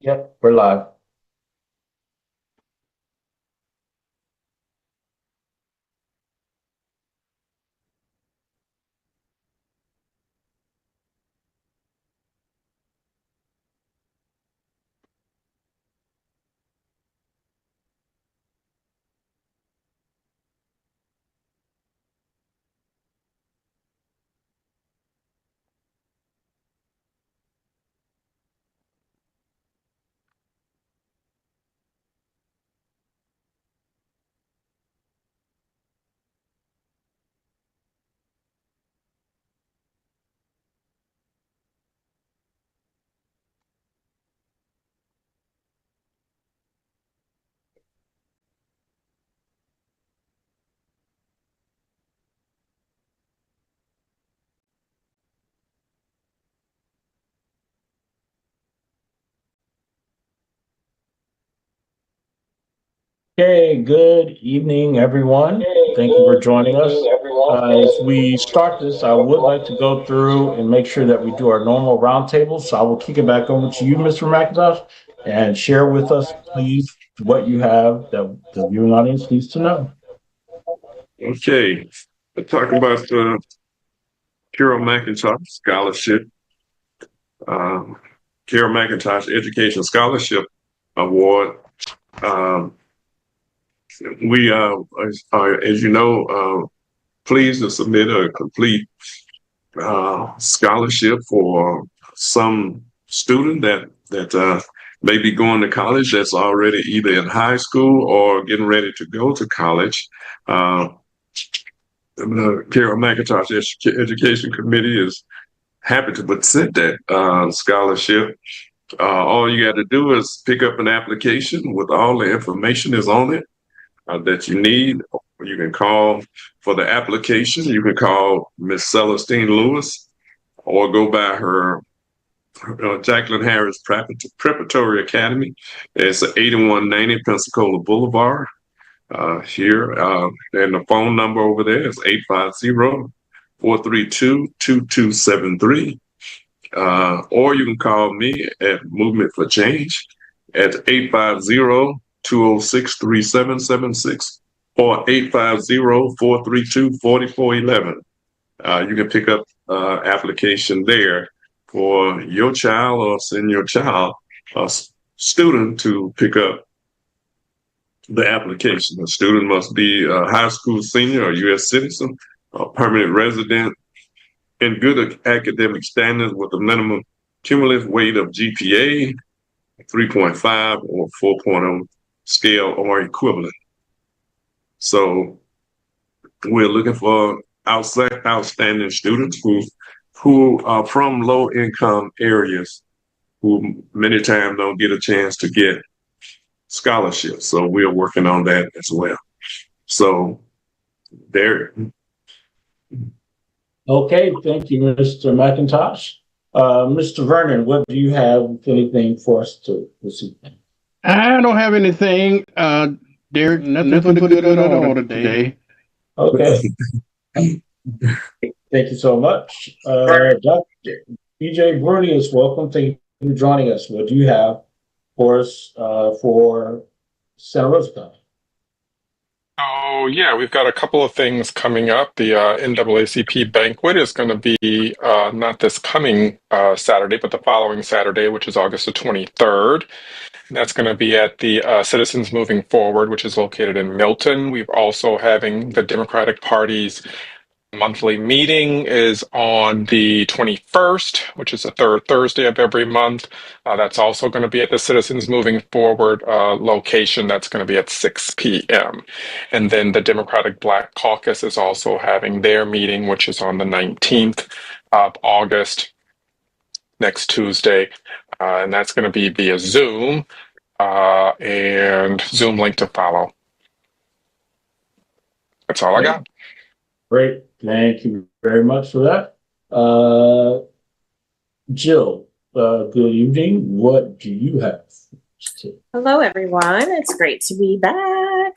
Yep, we're live. Okay, good evening, everyone. Thank you for joining us. As we start this, I would like to go through and make sure that we do our normal roundtable. So I will kick it back over to you, Mr. McIntosh, and share with us, please, what you have that the viewing audience needs to know. Okay, we're talking about the Carol McIntosh Scholarship, Carol McIntosh Education Scholarship Award. We are, as you know, pleased to submit a complete scholarship for some student that may be going to college that's already either in high school or getting ready to go to college. The Carol McIntosh Education Committee is happy to present that scholarship. All you got to do is pick up an application with all the information is on it that you need. You can call for the application. You can call Miss Celestine Lewis or go by her Jacqueline Harris Preparatory Academy. It's 8190 Pensacola Boulevard here. And the phone number over there is 850-432-2273. Or you can call me at Movement for Change at 850-206-3776 or 850-432-4411. You can pick up application there for your child or send your child, a student, to pick up the application. The student must be a high school senior or U.S. citizen, a permanent resident, in good academic standards with a minimum cumulative weight of GPA 3.5 or 4.0 scale or equivalent. So we're looking for outstanding students who are from low income areas who many times don't get a chance to get scholarships. So we're working on that as well. So there. Okay, thank you, Mr. McIntosh. Mr. Vernon, what do you have, if anything, for us to this evening? I don't have anything, Derek. Nothing for the good order today. Okay. Thank you so much. Dr. BJ Brunius, welcome. Thank you for joining us. What do you have for us for Santa Rosa County? Oh, yeah, we've got a couple of things coming up. The NAACP banquet is going to be not this coming Saturday, but the following Saturday, which is August the 23rd. And that's going to be at the Citizens Moving Forward, which is located in Milton. We're also having the Democratic Party's monthly meeting is on the 21st, which is the third Thursday of every month. That's also going to be at the Citizens Moving Forward location. That's going to be at 6 p.m. And then the Democratic Black Caucus is also having their meeting, which is on the 19th of August, next Tuesday. And that's going to be via Zoom and Zoom link to follow. That's all I got. Great. Thank you very much for that. Jill, good evening. What do you have? Hello, everyone. It's great to be back.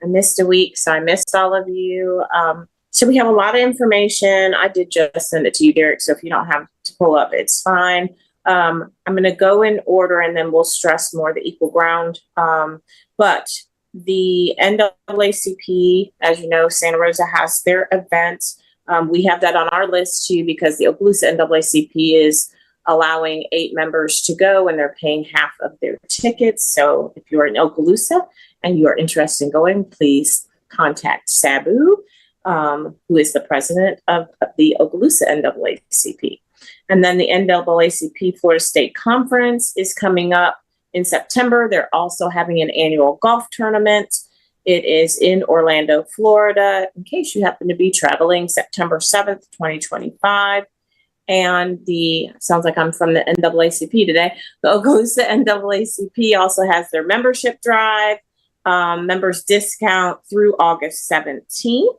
I missed a week, so I missed all of you. So we have a lot of information. I did just send it to you, Derek, so if you don't have to pull up, it's fine. I'm going to go in order and then we'll stress more the equal ground. But the NAACP, as you know, Santa Rosa has their event. We have that on our list too, because the Okaloosa NAACP is allowing 8 members to go and they're paying half of their tickets. So if you're in Okaloosa and you are interested in going, please contact Sabu, who is the president of the Okaloosa NAACP. And then the NAACP Florida State Conference is coming up in September. They're also having an annual golf tournament. It is in Orlando, Florida, in case you happen to be traveling, September 7th, 2025. And sounds like I'm from the NAACP today. The Okaloosa NAACP also has their membership drive, members discount through August 17th.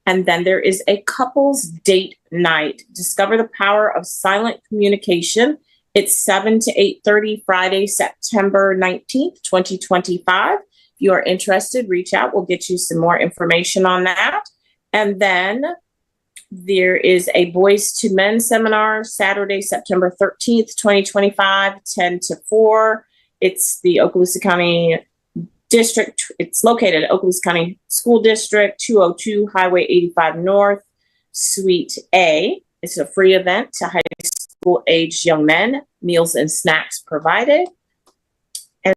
And then there is a couples date night. Discover the power of silent communication. It's 7 to 8:30 Friday, September 19th, 2025. If you are interested, reach out. We'll get you some more information on that. And then there is a Boys to Men seminar, Saturday, September 13th, 2025, 10 to 4. It's the Okaloosa County District. It's located at Okaloosa County School District, 202 Highway 85 North, Suite A. It's a free event to high school aged young men, meals and snacks provided.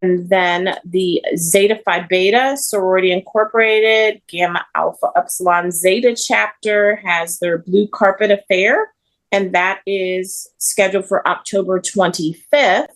And then the Zeta Phi Beta Sorority Incorporated Gamma Alpha Epsilon Zeta chapter has their blue carpet affair, and that is scheduled for October 25th.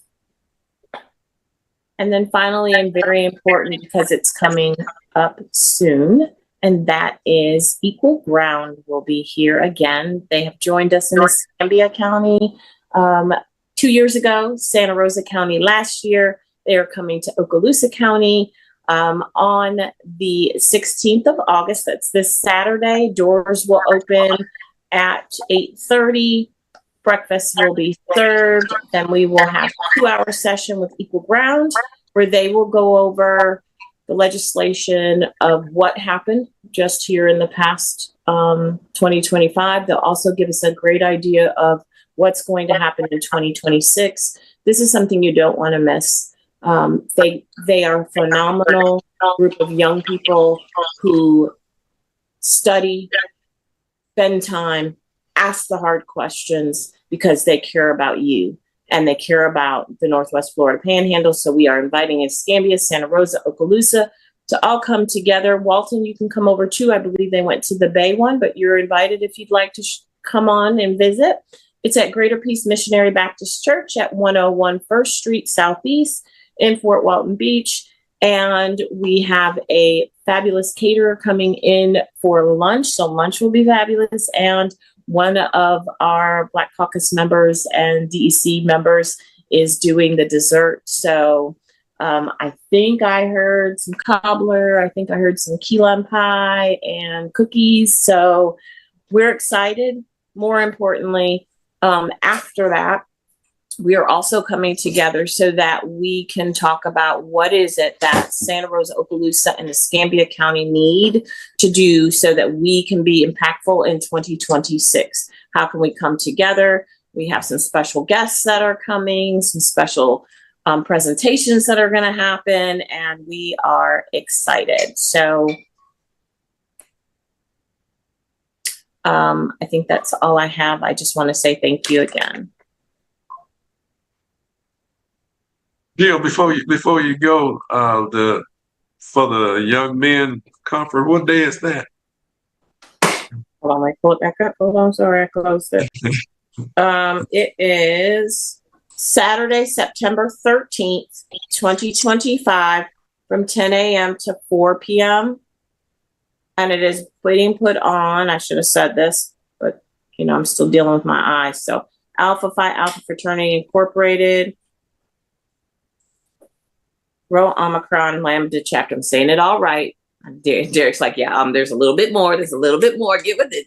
And then finally, and very important because it's coming up soon, and that is Equal Ground will be here again. They have joined us in Escambia County 2 years ago, Santa Rosa County last year. They are coming to Okaloosa County on the 16th of August. That's this Saturday. Doors will open at 8:30. Breakfast will be served. Then we will have a 2-hour session with Equal Ground where they will go over the legislation of what happened just here in the past 2025. They'll also give us a great idea of what's going to happen in 2026. This is something you don't want to miss. They are a phenomenal group of young people who study, spend time, ask the hard questions because they care about you and they care about the Northwest Florida Panhandle. So we are inviting Escambia, Santa Rosa, Okaloosa to all come together. Walton, you can come over too. I believe they went to the Bay one, but you're invited if you'd like to come on and visit. It's at Greater Peace Missionary Baptist Church at 101 First Street Southeast in Fort Walton Beach. And we have a fabulous caterer coming in for lunch. So lunch will be fabulous. And one of our Black Caucus members and DEC members is doing the dessert. So I think I heard some cobbler. I think I heard some key lime pie and cookies. So we're excited. More importantly, after that, we are also coming together so that we can talk about what is it that Santa Rosa, Okaloosa, and Escambia County need to do so that we can be impactful in 2026. How can we come together? We have some special guests that are coming, some special presentations that are going to happen, and we are excited. So I think that's all I have. I just want to say thank you again. Gil, before you go, for the young men conference, what day is that? Hold on, I pull it back up. Hold on, sorry, I closed it. It is Saturday, September 13th, 2025, from 10 a.m. to 4 p.m. And it is being put on, I should have said this, but I'm still dealing with my eyes. So Alpha Phi Alpha Fraternity Incorporated, Rho Omicron Lambda chapter. I'm saying it all right. Derek's like, yeah, there's a little bit more. There's a little bit more. Get with it.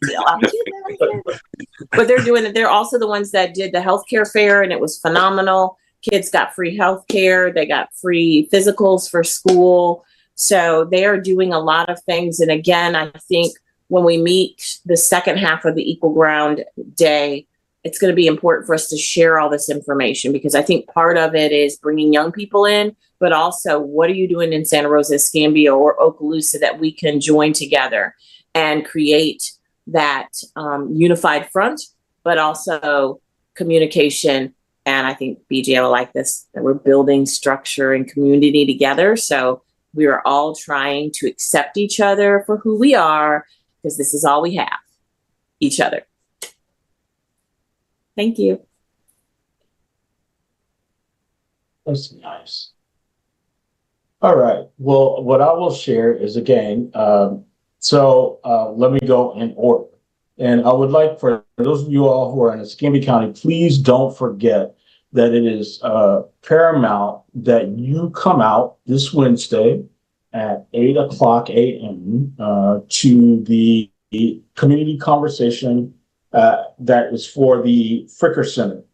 But they're doing it. They're also the ones that did the healthcare fair, and it was phenomenal. Kids got free healthcare. They got free physicals for school. So they are doing a lot of things. And again, I think when we meet the second half of the Equal Ground Day, it's going to be important for us to share all this information, because I think part of it is bringing young people in, but also what are you doing in Santa Rosa, Escambia, or Okaloosa that we can join together and create that unified front, but also communication. And I think BJ will like this, that we're building structure and community together. So we are all trying to accept each other for who we are, because this is all we have, each other. Thank you. That's nice. All right. Well, what I will share is, again, let me go in order. And I would like, for those of you all who are in Escambia County, please don't forget that it is paramount that you come out this Wednesday at 8:00 a.m. To the community conversation that is for the Fricker Center.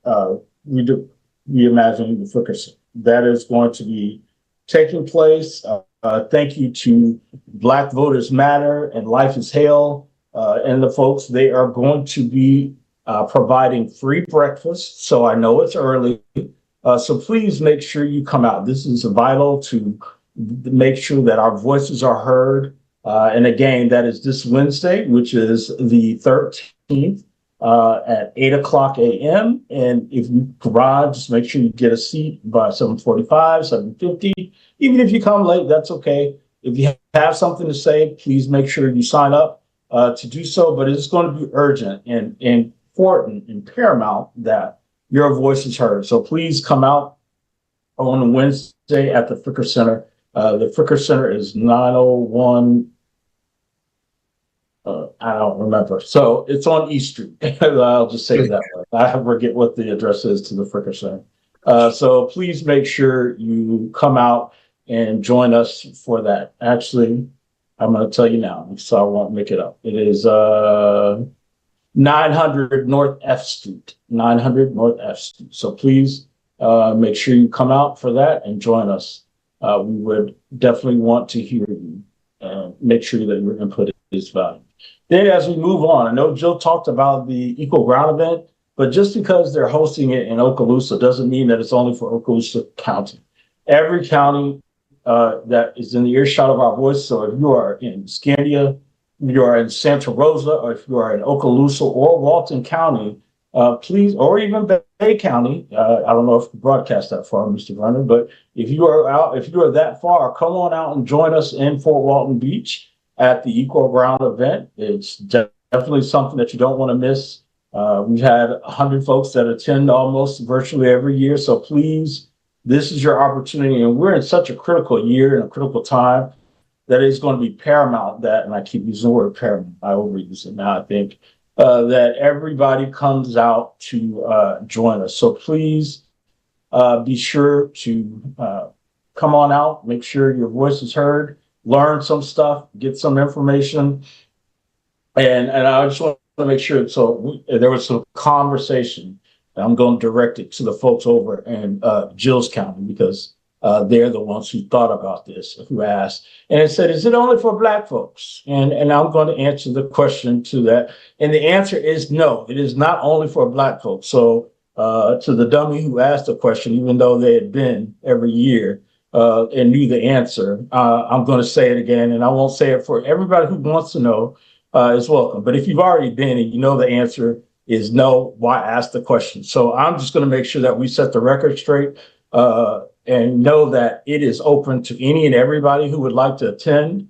Reimagining the Fricker Center. That is going to be taking place. Thank you to Black Voters Matter and Life is Hale and the folks. They are going to be providing free breakfast. So I know it's early. So please make sure you come out. This is vital to make sure that our voices are heard. And again, that is this Wednesday, which is the 13th. At 8:00 a.m. And if you arrive, just make sure you get a seat by 7:45, 7:50. Even if you come late, that's okay. If you have something to say, please make sure you sign up to do so. But it's going to be urgent and important and paramount that your voice is heard. So please come out on Wednesday at the Fricker Center. The Fricker Center is 901. I don't remember. So it's on East Street. I'll just say it that way. I forget what the address is to the Fricker Center. So please make sure you come out and join us for that. Actually, I'm going to tell you now, so I won't make it up. It is 900 North F Street. 900 North F Street. So please make sure you come out for that and join us. We would definitely want to hear you and make sure that your input is valued. Then as we move on, I know Jill talked about the Equal Ground event, but just because they're hosting it in Okaloosa doesn't mean that it's only for Okaloosa County. Every county that is in the earshot of our voice, so if you are in Escambia, if you are in Santa Rosa, or if you are in Okaloosa or Walton County, please, or even Bay County, I don't know if you broadcast that far, Mr. Vernon, but if you are out, if you are that far, come on out and join us in Fort Walton Beach at the Equal Ground event. It's definitely something that you don't want to miss. We've had 100 folks that attend almost virtually every year. So please, this is your opportunity. And we're in such a critical year and a critical time that it's going to be paramount that, and I keep using the word paramount, I overuse it now, I think, that everybody comes out to join us. So please be sure to come on out, make sure your voice is heard. Learn some stuff, get some information. And I just want to make sure, so there was some conversation, and I'm going to direct it to the folks over in Gills County, because they're the ones who thought about this, who asked. And it said, is it only for Black folks? And I'm going to answer the question to that. And the answer is no, it is not only for Black folks. So to the dummy who asked the question, even though they had been every year, and knew the answer, I'm going to say it again, and I won't say it for everybody who wants to know is welcome. But if you've already been and you know the answer is no, why ask the question? So I'm just going to make sure that we set the record straight and know that it is open to any and everybody who would like to attend.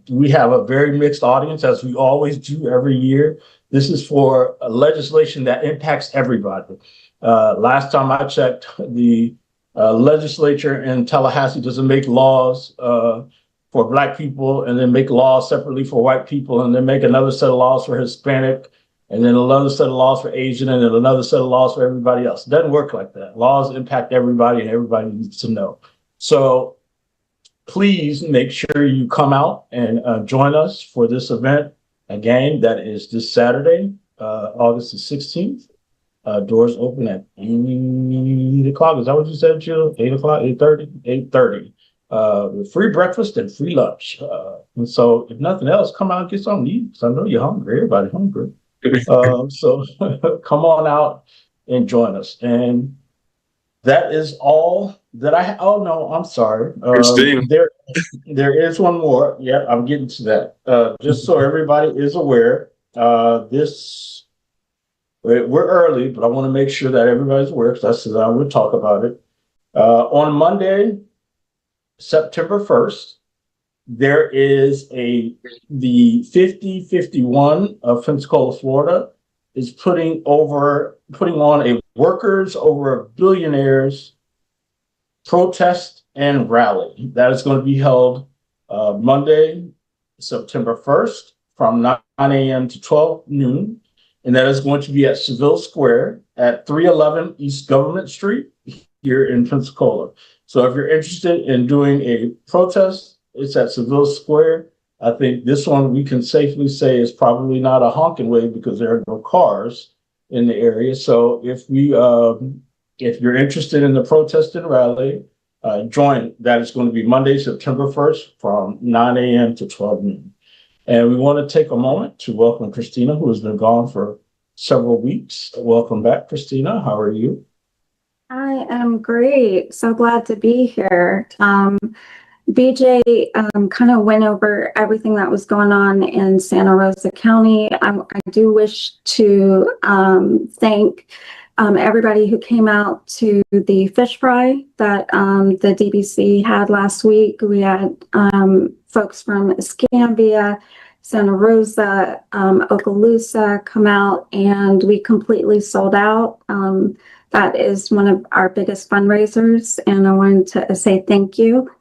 We have a very mixed audience, as we always do every year. This is for legislation that impacts everybody. Last time I checked, the legislature in Tallahassee doesn't make laws for Black people and then make laws separately for white people and then make another set of laws for Hispanic and then another set of laws for Asian and then another set of laws for everybody else. It doesn't work like that. Laws impact everybody and everybody needs to know. So please make sure you come out and join us for this event. Again, that is this Saturday, August the 16th. Doors open at 8 o'clock. Is that what you said, Jill? 8 o'clock, 8:30? 8:30. With free breakfast and free lunch. And so if nothing else, come out and get something to eat. So I know you're hungry. Everybody's hungry. So come on out and join us. And that is all that oh no, I'm sorry. Christina. There is one more. Yeah, I'm getting to that. Just so everybody is aware, we're early, but I want to make sure that everybody's aware because that's how we'll talk about it. On Monday, September 1st, there is the 5051 of Pensacola, Florida is putting on a workers over billionaires protest and rally. That is going to be held Monday, September 1st from 9 a.m. to 12 noon. And that is going to be at Seville Square at 311 East Government Street here in Pensacola. So if you're interested in doing a protest, it's at Seville Square. I think this one we can safely say is probably not a honking wave because there are no cars in the area. So if you're interested in the protest and rally, join. That is going to be Monday, September 1st from 9 a.m. to 12 noon. And we want to take a moment to welcome Christina, who has been gone for several weeks. Welcome back, Christina. How are you? I am great. So glad to be here. BJ kind of went over everything that was going on in Santa Rosa County. I do wish to thank everybody who came out to the fish fry that the DBC had last week. We had folks from Escambia, Santa Rosa, Okaloosa come out, and we completely sold out. That is one of our biggest fundraisers, and I wanted to say thank you.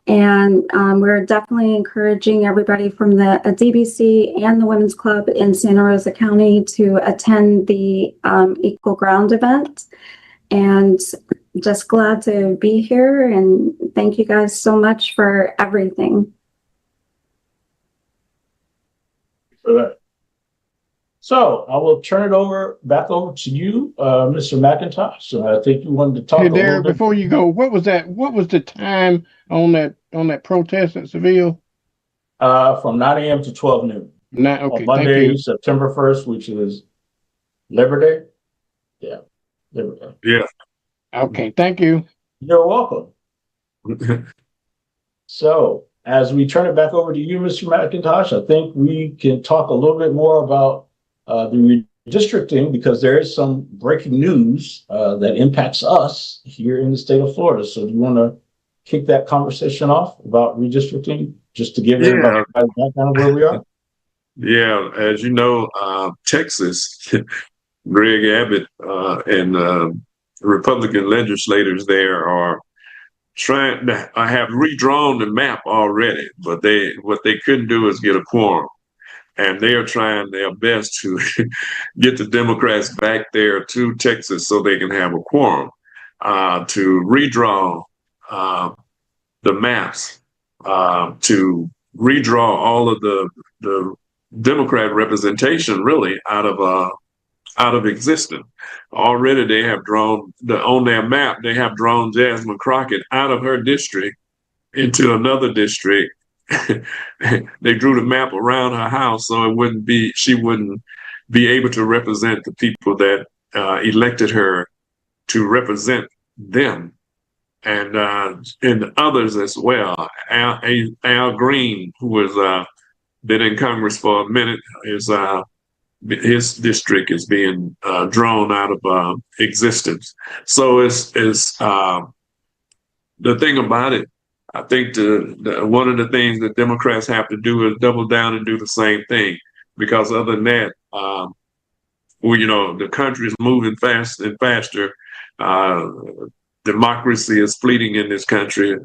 And we're definitely encouraging everybody from the DBC and the Women's Club in Santa Rosa County to attend the Equal Ground event. And just glad to be here, and thank you guys so much for everything. For that. So I will turn it back over to you, Mr. McIntosh. I think you wanted to talk. Hey, Derek, before you go, what was the time on that protest at Seville? From 9 a.m. to 12 noon. Okay, on Monday, thank you. September 1st, which is Labor Day. Yeah, Labor Day. Yeah. Okay, thank you. You're welcome. So as we turn it back over to you, Mr. McIntosh, I think we can talk a little bit more about the redistricting, because there is some breaking news that impacts us here in the state of Florida. So do you want to kick that conversation off about redistricting, just to give everybody a background of where we are? Yeah, as you know, Texas, Greg Abbott and Republican legislators there are trying to have redrawn the map already, but what they couldn't do is get a quorum. And they are trying their best to get the Democrats back there to Texas so they can have a quorum to redraw the maps, to redraw all of the Democrat representation really out of existence. Already they have drawn on their map, they have drawn Jasmine Crockett out of her district into another district. They drew the map around her house so she wouldn't be able to represent the people that elected her to represent them, and others as well. Al Green, who has been in Congress for a minute, his district is being drawn out of existence. So it's the thing about it. I think one of the things that Democrats have to do is double down and do the same thing, because other than that, the country is moving fast and faster. Democracy is fleeting in this country.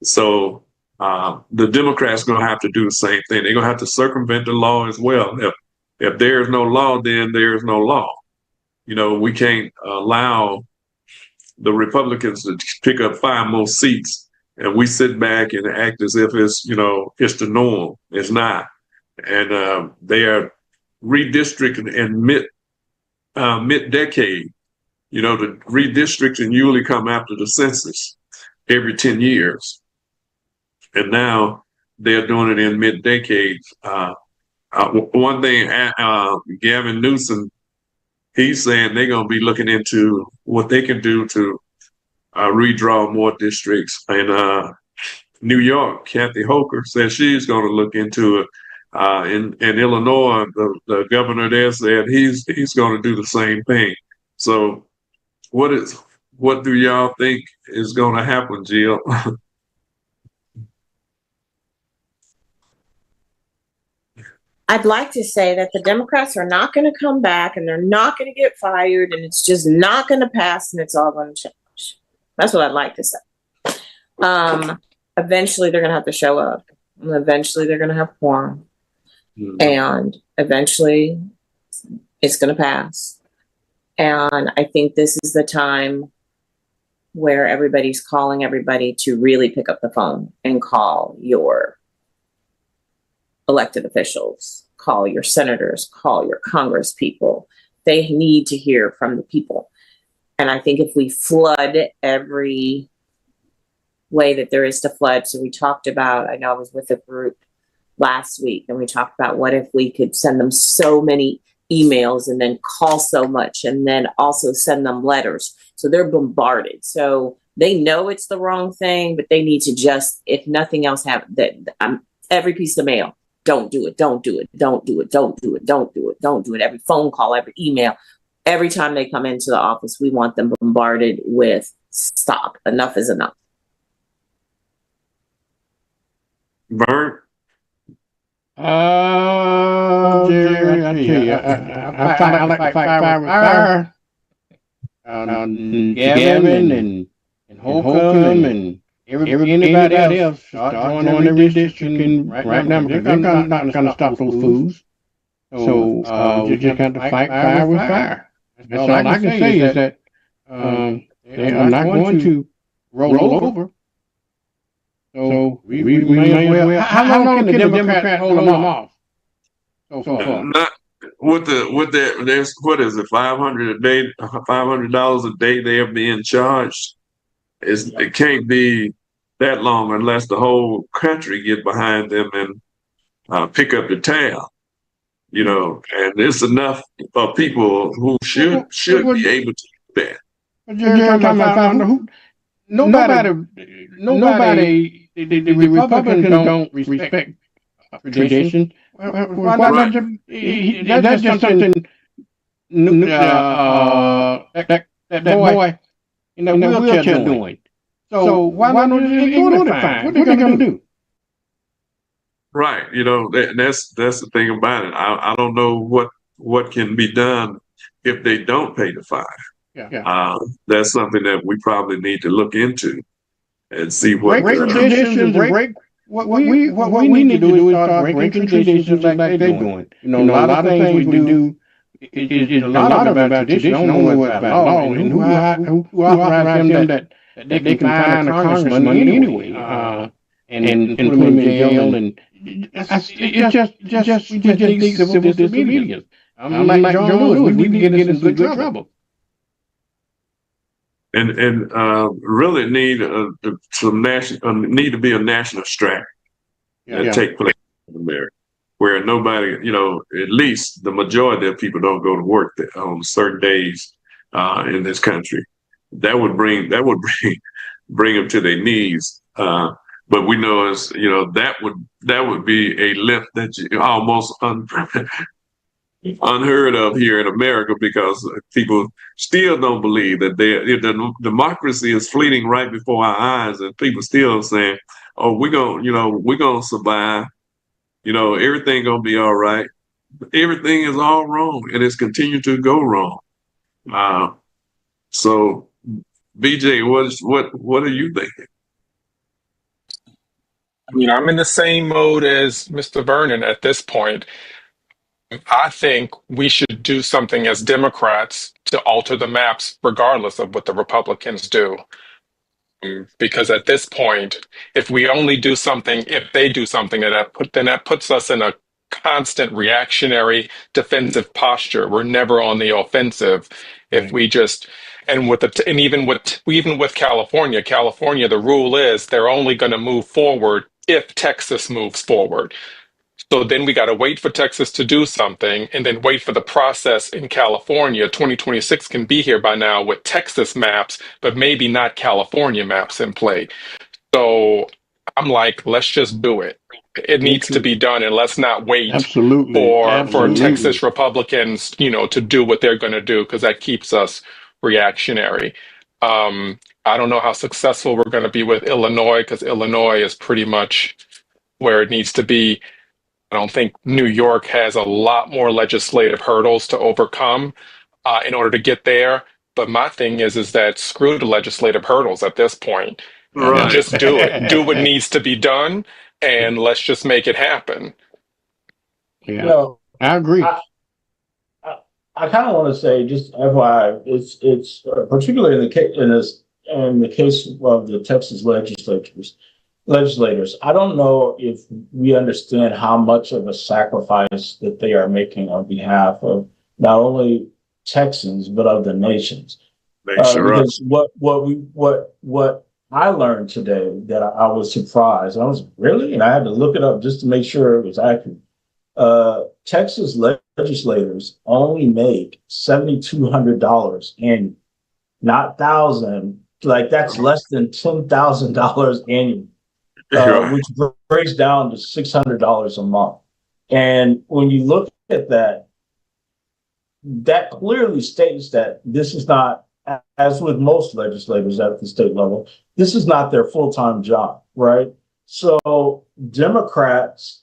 So the Democrats are going to have to do the same thing. They're going to have to circumvent the law as well. If there is no law, then there is no law. We can't allow the Republicans to pick up 5 more seats and we sit back and act as if it's the norm. It's not. And they are redistricting in mid-decade. The redistricting usually come after the census every 10 years. And now they're doing it in mid-decade. One thing, Gavin Newsom, he's saying they're going to be looking into what they can do to redraw more districts. And New York, Kathy Hochul said she's going to look into it. In Illinois, the governor there said he's going to do the same thing. So, what do y'all think is going to happen, Jill? I'd like to say that the Democrats are not going to come back and they're not going to get fired and it's just not going to pass and it's all going to change. That's what I'd like to say. Eventually they're going to have to show up. And eventually they're going to have quorum. And eventually it's going to pass. And I think this is the time where everybody's calling everybody to really pick up the phone and call your elected officials, call your senators, call your Congress people. They need to hear from the people. And I think if we flood every way that there is to flood, so we talked about, I know I was with a group last week and we talked about what if we could send them so many emails and then call so much and then also send them letters. So they're bombarded. So they know it's the wrong thing, but they need to just, if nothing else happens, every piece of mail, don't do it, don't do it, don't do it, don't do it, don't do it, don't do it. Every phone call, every email, every time they come into the office, we want them bombarded with stop. Enough is enough. Vern? Jerry, I tell you, I like to fight fire with fire. Gavin and Holcomb and anybody else start joining every district right now because they're not going to stop those fools. So you just have to fight fire with fire. That's all I can say is that they are not going to roll over. So we may as well. How long can the Democrats hold them off? So far. Not with there's what is it, $500 a day, $500 a day they are being charged. It can't be that long unless the whole country get behind them and pick up the tab. You know, and there's enough of people who should be able to do that. Nobody, the Republicans don't respect tradition. That's just something that boy in that wheelchair doing. So why don't you ignore the fine? What are they going to do? Right, you know, that's the thing about it. I don't know what can be done if they don't pay the fine. Yeah. That's something that we probably need to look into and see what break traditions and break what we need to do is start breaking traditions like they're doing. You know, a lot of things we do is a lot of about tradition. I don't know what about law and who authorized them that they can find a congressman anyway and put them in jail and it's just we just need civil disobedience. I'm like John Lewis. We need to get into good trouble. And really need need to be a national strike that take place in America, where nobody, you know, at least the majority of people don't go to work on certain days in this country. That would bring them to their knees. But we know that would be a lift that you almost unheard of here in America, because people still don't believe that the democracy is fleeting right before our eyes, and people still saying, "Oh, we're gonna survive. You know, everything gonna be all right." Everything is all wrong, and it's continued to go wrong. So, BJ, what are you thinking? I mean, I'm in the same mode as Mr. Vernon at this point. I think we should do something as Democrats to alter the maps regardless of what the Republicans do. Because at this point, if we only do something, if they do something, then that puts us in a constant reactionary defensive posture. We're never on the offensive. If we just, and even with California, the rule is they're only going to move forward if Texas moves forward. So then we got to wait for Texas to do something and then wait for the process in California. 2026 can be here by now with Texas maps, but maybe not California maps in play. So I'm like, let's just do it. It needs to be done, and let's not wait Absolutely. for Absolutely. Texas Republicans, to do what they're going to do, because that keeps us reactionary. I don't know how successful we're going to be with Illinois, because Illinois is pretty much where it needs to be. I don't think New York has a lot more legislative hurdles to overcome in order to get there. But my thing is that screw the legislative hurdles at this point. Right. Just do it. Do what needs to be done, and let's just make it happen. You Yeah, know, I agree. I kind of want to say, just FYI, it's particularly in the case of the Texas legislators. I don't know if we understand how much of a sacrifice that they are making on behalf of not only Texans but of the nations. Because what I learned today that I was surprised. I was really, and I had to look it up just to make sure it was accurate. Texas legislators only make $7,200 annually, not thousand. Like that's less than $10,000 annually, which breaks down to $600 a month. And when you look at that, that clearly states that this is not, as with most legislators at the state level, this is not their full-time job, right? So Democrats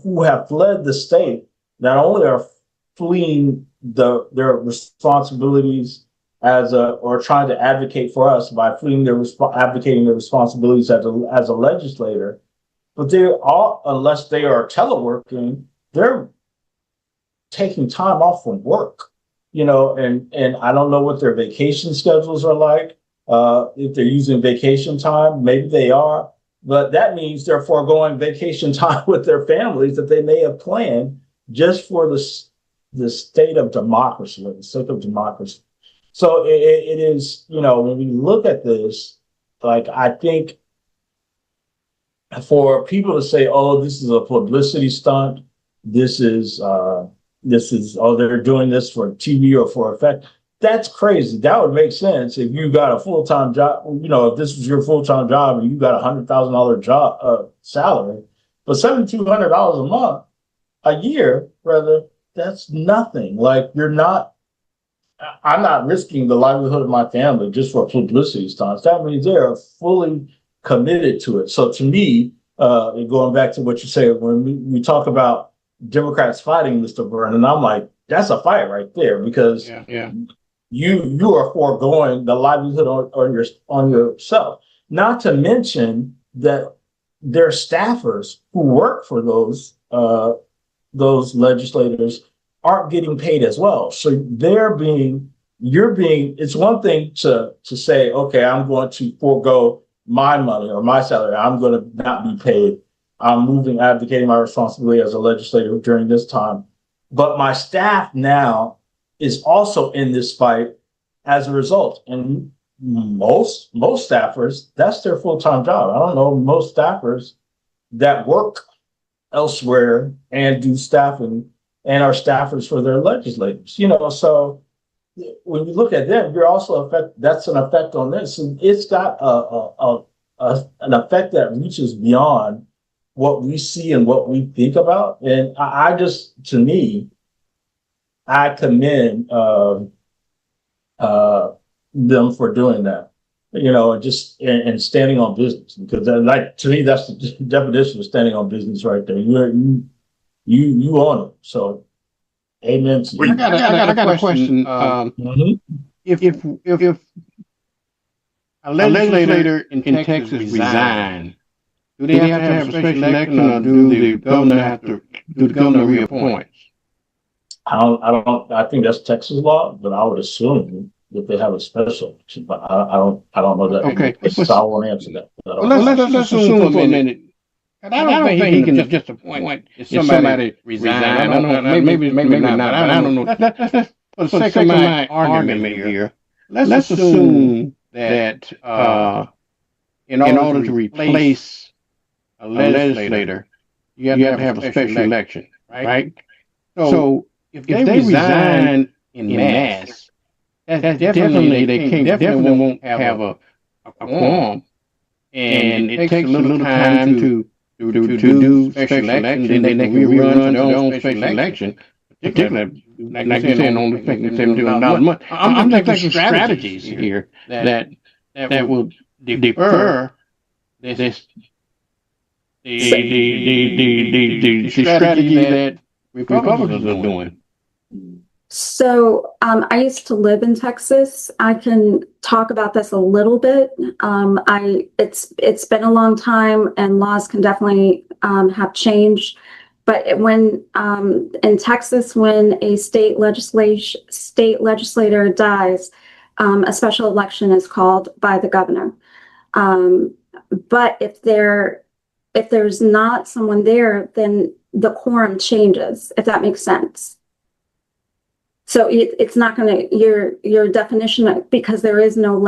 who have fled the state not only are fleeing their responsibilities or trying to advocate for us by advocating their responsibilities as a legislator, but they all, unless they are teleworking, they're taking time off from work, and I don't know what their vacation schedules are like. If they're using vacation time, maybe they are. But that means they're foregoing vacation time with their families that they may have planned just for the state of democracy, or the sake of democracy. So it is, when we look at this, like I think for people to say, "Oh, this is a publicity stunt," this is, oh, they're doing this for TV or for effect. That's crazy. That would make sense if you got a full-time job, if this was your full-time job and you got $100,000 job salary, but $7,200 a month, a year, rather, that's nothing. Like I'm not risking the livelihood of my family just for publicity stunts. That means they are fully committed to it. So to me, going back to what you say, when we talk about Democrats fighting Mr. Vernon, I'm like, that's a fight right there, because you are foregoing the livelihood on yourself. Not to mention that their staffers who work for those legislators aren't getting paid as well. So it's one thing to say, okay, I'm going to forego my money or my salary. I'm going to not be paid. I'm advocating my responsibility as a legislator during this time. But my staff now is also in this fight as a result. And most staffers, that's their full-time job. I don't know most staffers that work elsewhere and do staffing and are staffers for their legislators. So when you look at them, you're also that's an effect on this. And it's got an effect that reaches beyond what we see and what we think about. And to me, I commend them for doing that, and standing on business, because to me, that's the definition of standing on business right there. You own it. So amen to you. I got a question. If a legislator in Texas resign, do they have to have a special election, or do the governor reappoint? I think that's Texas law, but I would assume that they have a special election, but I don't know that. Okay. So I won't answer that. Well, let's assume for a minute. I don't think he can just appoint if somebody resign. I don't know, maybe not, but I don't know. For the sake of my argument here, let's assume that in order to replace a legislator, you have to have a special election, right? So if they resign in mass, that's definitely definitely won't have a quorum, and it takes a little time to do special elections, and then they can rerun their own special election. Particularly, like you said, only paying $7 a month. I'm thinking strategies here that will defer this the strategy that Republicans are doing. So I used to live in Texas. I can talk about this a little bit. It's been a long time, and laws can definitely have changed. But when in Texas, when a state legislator dies, a special election is called by the governor. But if there's not someone there, then the quorum changes, if that makes sense. So it's not going to, your definition, because there is no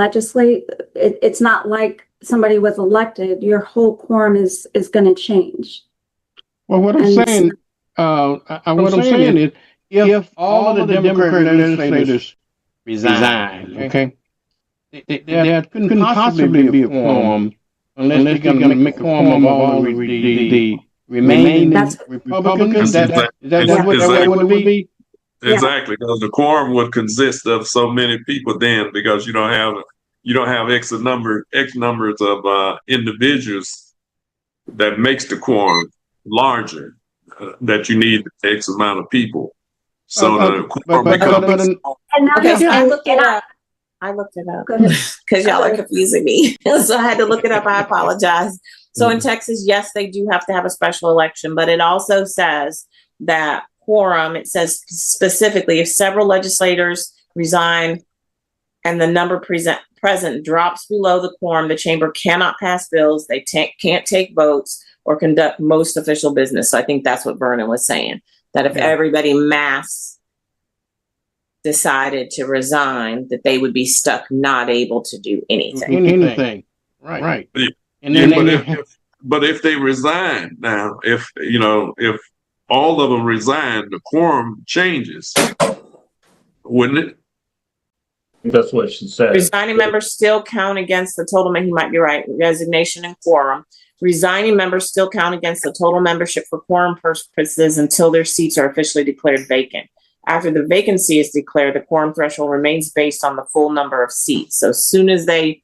it's not like somebody was elected, your whole quorum is going to change. Well, what I'm saying is, if all of the Democratic legislators resign, okay, there couldn't possibly be a quorum unless they're going to make a quorum of all the remaining Republicans. Is that what that would be? Exactly, because the quorum would consist of so many people then, because you don't have X numbers of individuals that makes the quorum larger, that you need X amount of people. So the quorum becomes. Okay, so I looked it up because y'all are confusing me. So I had to look it up. I apologize. So in Texas, yes, they do have to have a special election, but it also says that quorum, it says specifically, if several legislators resign and the number present drops below the quorum, the chamber cannot pass bills, they can't take votes or conduct most official business. So I think that's what Vernon was saying, that if everybody mass decided to resign, that they would be stuck not able to do anything. Right. And then but if they resign now, if all of them resign, the quorum changes, wouldn't it? That's what she said. Resigning members still count against the total. He might be right. Resignation and quorum. Resigning members still count against the total membership for quorum purposes until their seats are officially declared vacant. After the vacancy is declared, the quorum threshold remains based on the full number of seats. So as soon as they,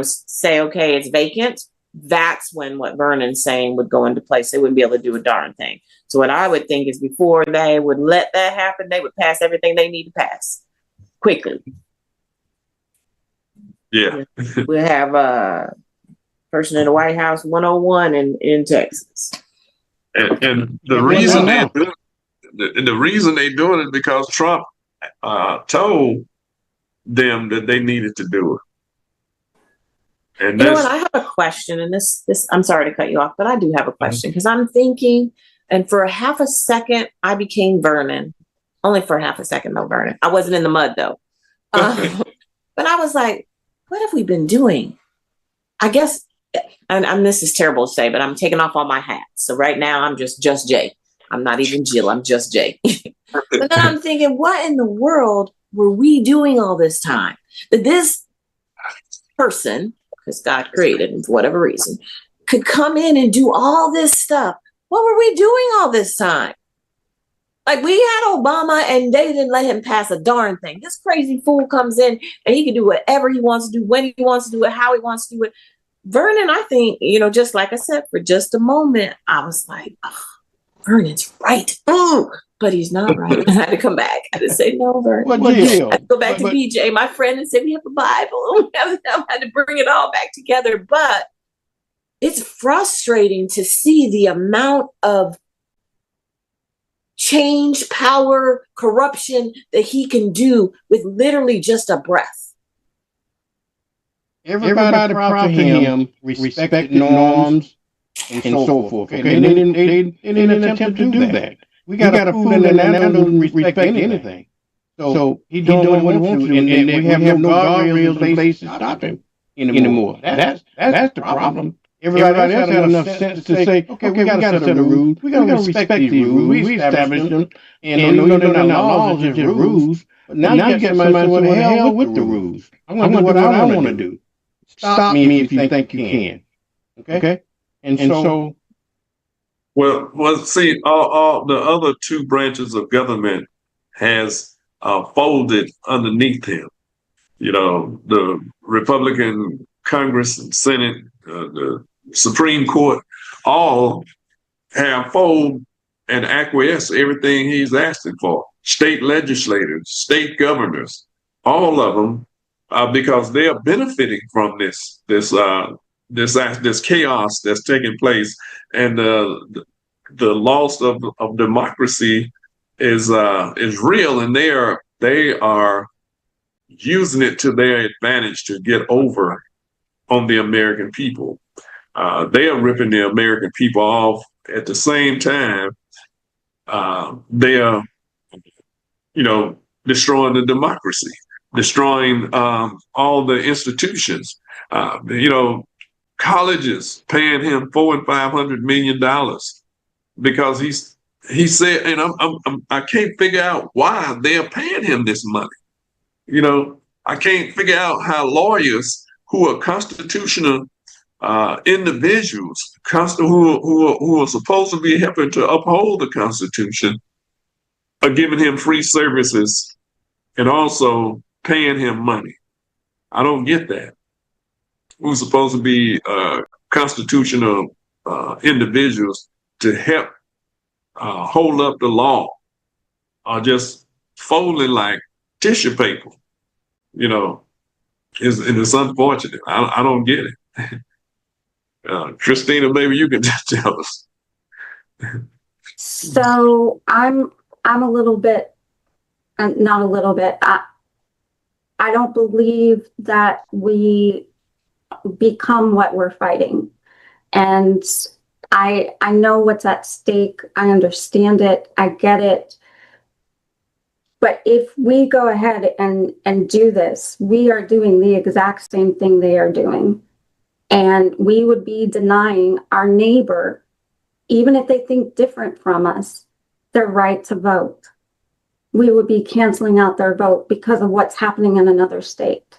say, okay, it's vacant, that's when what Vernon's saying would go into place. They wouldn't be able to do a darn thing. So what I would think is before they would let that happen, they would pass everything they need to pass quickly. Yeah. We'll have a person in the White House 101 in Texas. And the reason the reason they doing it is because Trump told them that they needed to do it. And you know what? I have a question, and this I'm sorry to cut you off, but I do have a question because I'm thinking, and for a half a second, I became Vernon. Only for half a second, though, Vernon. I wasn't in the mud though, but I was like, "What have we been doing?" I guess, and this is terrible to say, but I'm taking off all my hats. So right now, I'm just Jay. I'm not even Jill. I'm just Jay. But then I'm thinking, what in the world were we doing all this time? That this person, because God created him for whatever reason, could come in and do all this stuff. What were we doing all this time? Like, we had Obama and they didn't let him pass a darn thing. This crazy fool comes in and he can do whatever he wants to do, when he wants to do it, how he wants to do it. Vernon, I think, just like I said, for just a moment, I was like, oh, Vernon's right. But he's not right. I had to come back. I had to say, no, Vernon. I had to go back to BJ, my friend, and say, we have a Bible. I had to bring it all back together. But it's frustrating to see the amount of change, power, corruption that he can do with literally just a breath. Everybody proud to him, respected norms, and so forth. Okay, they didn't attempt to do that. We got a fool in there that doesn't respect anything. So he's doing what he wants to, and we have no guardrails in place to stop him anymore. That's the problem. Everybody else had enough sense to say, okay, we got a set of rules. We got to respect these rules. We established them. And even though they're not laws, they're just rules. But now you got somebody saying, what the hell with the rules? I'm going to do what I want to do. Stop me if you think you can. Okay? And so... Well, see, all the other two branches of government has folded underneath him. You know, the Republican Congress and Senate, the Supreme Court, all have folded and acquiesced everything he's asking for. State legislators, state governors, all of them, because they are benefiting from this chaos that's taking place, and the loss of democracy is real, and they are using it to their advantage to get over on the American people. They are ripping the American people off at the same time. They are, destroying the democracy, destroying all the institutions. Colleges paying him $400 and $500 million because he said, and I can't figure out why they're paying him this money. I can't figure out how lawyers who are constitutional individuals, who are supposed to be helping to uphold the Constitution, are giving him free services and also paying him money. I don't get that. Who's supposed to be constitutional individuals to help hold up the law are just folding like tissue paper. It's unfortunate. I don't get it. Christina, maybe you can tell us. So I'm a little bit, not a little bit. I don't believe that we become what we're fighting, and I know what's at stake. I understand it. I get it. But if we go ahead and do this, we are doing the exact same thing they are doing. And we would be denying our neighbor, even if they think different from us, their right to vote. We would be canceling out their vote because of what's happening in another state.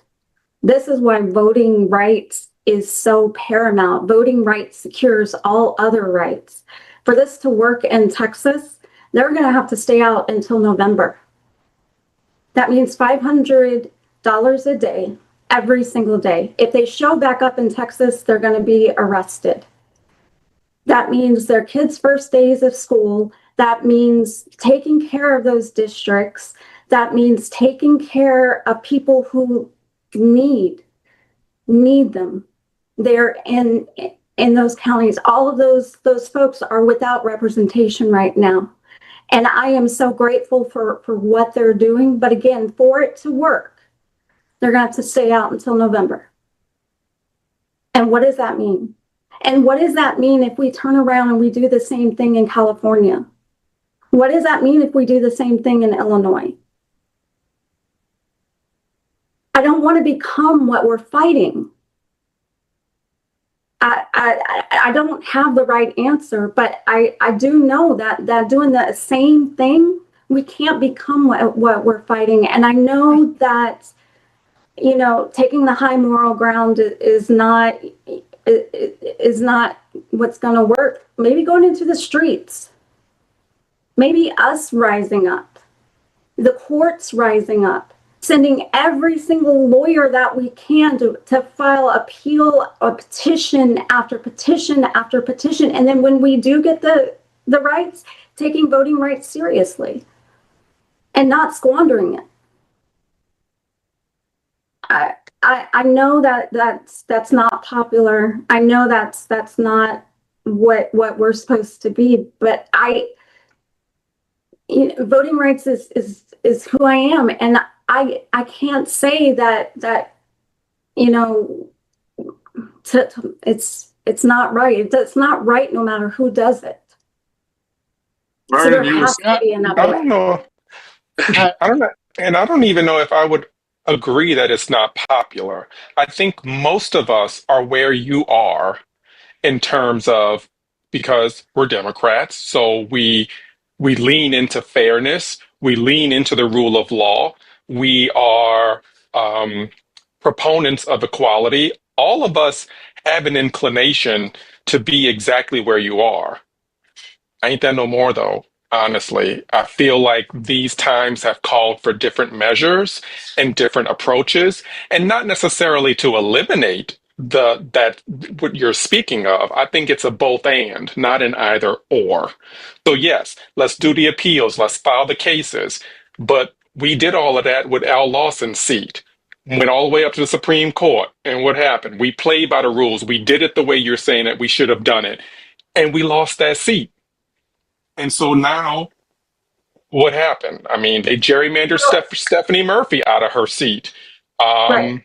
This is why voting rights is so paramount. Voting rights secures all other rights. For this to work in Texas, they're going to have to stay out until November. That means $500 a day, every single day. If they show back up in Texas, they're going to be arrested. That means their kids' first days of school. That means taking care of those districts. That means taking care of people who need them. They're in those counties. All of those folks are without representation right now. And I am so grateful for what they're doing. But again, for it to work, they're going to have to stay out until November. And what does that mean? And what does that mean if we turn around and we do the same thing in California? What does that mean if we do the same thing in Illinois? I don't want to become what we're fighting. I don't have the right answer, but I do know that doing the same thing, we can't become what we're fighting. And I know that, taking the high moral ground is not what's going to work. Maybe going into the streets, maybe us rising up, the courts rising up, sending every single lawyer that we can to file a petition after petition after petition. And then when we do get the rights, taking voting rights seriously and not squandering it. I know that's not popular. I know that's not what we're supposed to be, but voting rights is who I am. And I can't say that it's not right. It's not right no matter who does it. So there has to be another way. I don't know. And I don't even know if I would agree that it's not popular. I think most of us are where you are, in terms of, because we're Democrats, so we lean into fairness, we lean into the rule of law, we are proponents of equality. All of us have an inclination to be exactly where you are. Ain't that no more though, honestly. I feel like these times have called for different measures and different approaches, and not necessarily to eliminate that what you're speaking of. I think it's a both and, not an either or. So yes, let's do the appeals, let's file the cases. But we did all of that with Al Lawson's seat. Went all the way up to the Supreme Court. And what happened? We played by the rules. We did it the way you're saying that we should have done it. And we lost that seat. And so now, what happened? I mean, they gerrymandered Stephanie Murphy out of her seat. Right.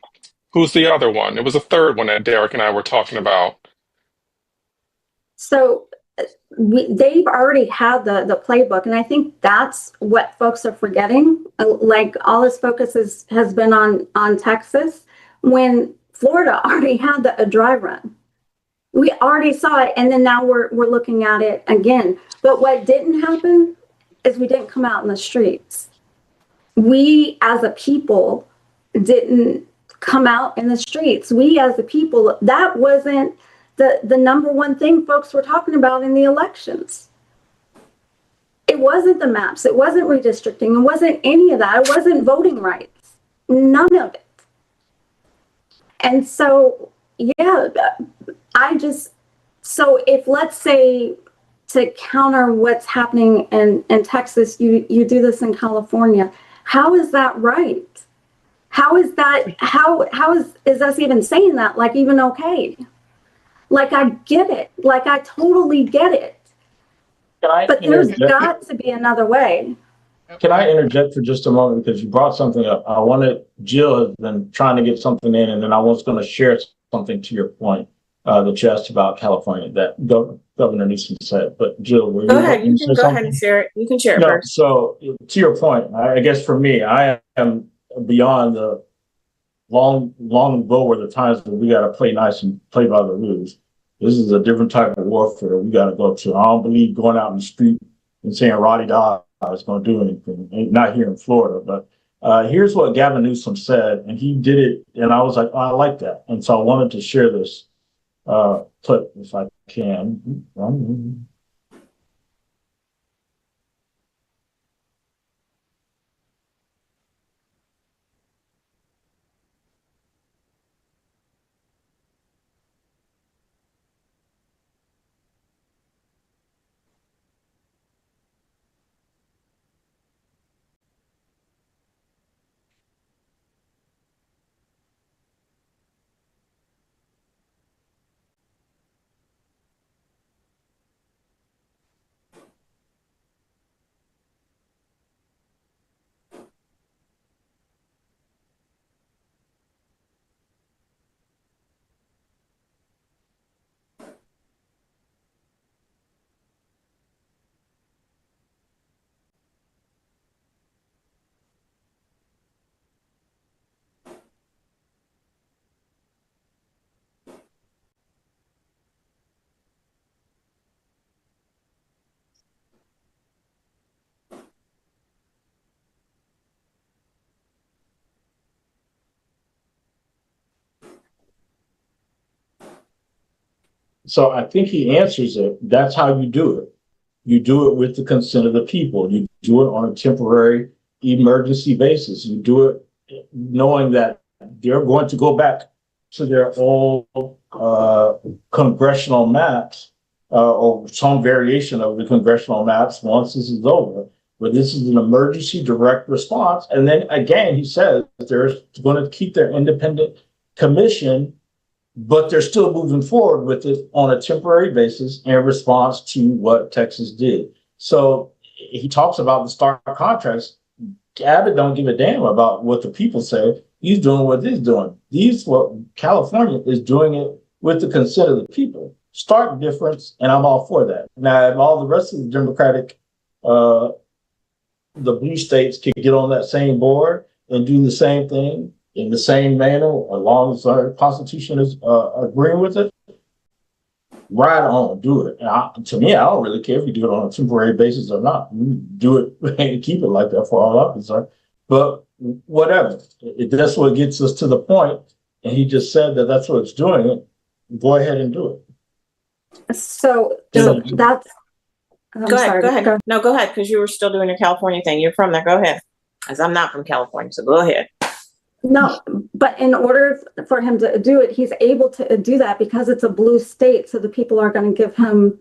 Who's the other one? It was a third one that Derek and I were talking about. So they've already had the playbook, and I think that's what folks are forgetting. Like, all this focus has been on Texas, when Florida already had a dry run. We already saw it, and then now we're looking at it again. But what didn't happen is we didn't come out in the streets. We as a people didn't come out in the streets. We as a people, that wasn't the number one thing folks were talking about in the elections. It wasn't the maps. It wasn't redistricting. It wasn't any of that. It wasn't voting rights. None of it. And so, yeah, so if, let's say, to counter what's happening in Texas, you do this in California, how is that right? How is that, how is us even saying that, like, even okay? Like, I get it. Like, I totally get it. But there's got to be another way. Can I interject for just a moment, because you brought something up? I wanted, Jill has been trying to get something in, and then I was going to share something to your point that you asked about California that Governor Newsom said. But Jill, were you Go ahead. You can go something? ahead and share it. You can share it No, first. so to your point, I guess for me, I am beyond the long ago were the times that we got to play nice and play by the rules. This is a different type of warfare we got to go to. I don't believe going out in the street and saying "Roddy-da" is going to do anything. Not here in Florida, but here's what Gavin Newsom said, and he did it, and I was like, oh, I like that, and so I wanted to share this clip if I can. So I think he answers it. That's how you do it. You do it with the consent of the people. You do it on a temporary emergency basis. You do it knowing that they're going to go back to their old congressional maps or some variation of the congressional maps once this is over. But this is an emergency direct response. And then again, he says they're going to keep their independent commission, but they're still moving forward with it on a temporary basis in response to what Texas did. So he talks about the stark contrast. Abbott don't give a damn about what the people say. He's doing what he's doing. What California is doing it with the consent of the people. Stark difference, and I'm all for that. Now, if all the rest of the Democratic, the blue states can get on that same board and do the same thing in the same manner, as long as our Constitution is agreeing with it, right on, do it. To me, I don't really care if you do it on a temporary basis or not. You do it and keep it like that for all I'm concerned. But whatever, if that's what gets us to the point, and he just said that that's what it's doing, go ahead and do it. So So- that's. Go ahead. No, go ahead, because you were still doing your California thing. You're from there. Go ahead. Because I'm not from California, so go ahead. No, but in order for him to do it, he's able to do that because it's a blue state. So the people are going to give him,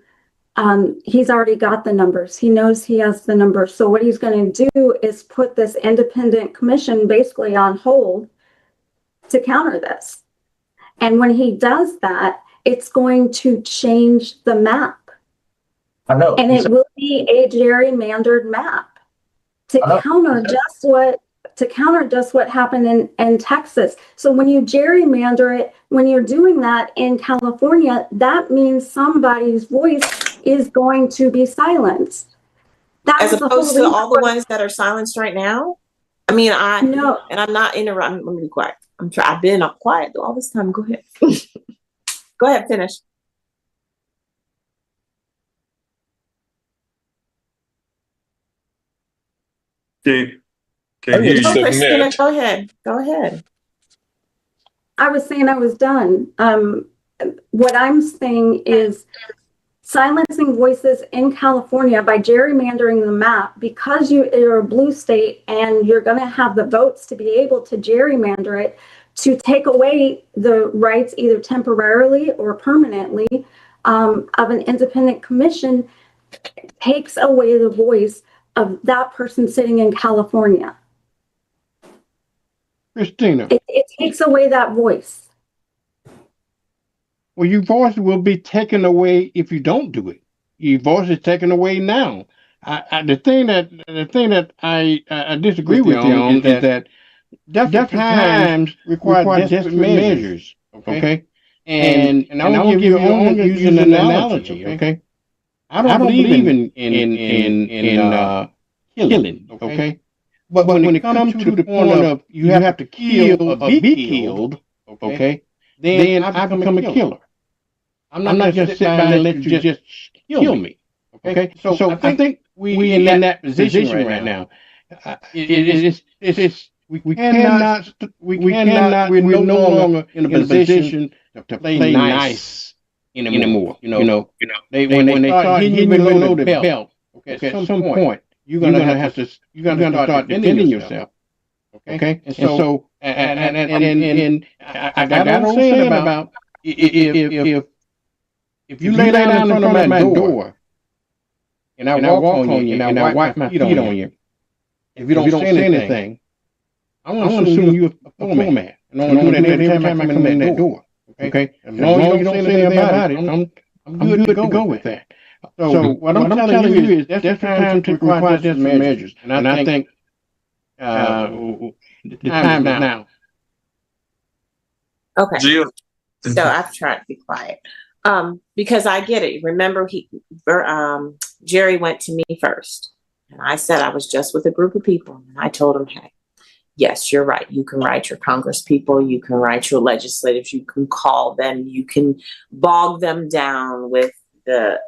he's already got the numbers. He knows he has the numbers. So what he's going to do is put this independent commission basically on hold to counter this. And when he does that, it's going to change the map. I know. And it will be a gerrymandered map to counter just what happened in Texas. So when you gerrymander it, when you're doing that in California, that means somebody's voice is going to be silenced. As opposed to all the ones that are silenced right now? I mean, No. And I'm not interrupting. Let me be quiet. I've been up quiet all this time. Go ahead. Go ahead, finish. Can't I hear would you. Oh, Christina, submit. go ahead. Go ahead. I was saying I was done. What I'm saying is silencing voices in California by gerrymandering the map, because you're a blue state and you're going to have the votes to be able to gerrymander it, to take away the rights either temporarily or permanently of an independent commission, takes away the voice of that person sitting in California. Christina, It takes away that voice. well, your voice will be taken away if you don't do it. Your voice is taken away now. The thing that I disagree with you on is that desperate times require desperate measures. Okay, and I want to give you on using an analogy. Okay, I don't believe in killing. Okay, but when it comes to the point of you have to kill or be killed, okay, then I become a killer. I'm not just sit by and let you just kill me. Okay, so I think we in that position right now. We're no longer in a position to play nice anymore. When they start hitting you below the belt, okay, at some point you're gonna have to start defending yourself. Okay, and so I got what I'm saying about if you lay down in front of my door and I walk on you and I wipe my feet on you, if you don't say anything, I'm gonna assume you're a format. And I'm gonna do that every time I come in that door. Okay? As long as you don't say anything about it, I'm good to go with that. So what I'm telling you is that's time to require desperate measures. And I think the time is now. Okay. Jill. So I've tried to be quiet. Because I get it. Remember, Jerry went to me first. And I said I was just with a group of people. And I told him, hey, yes, you're right. You can write your Congress people. You can write your legislators. You can call them. You can bog them down with the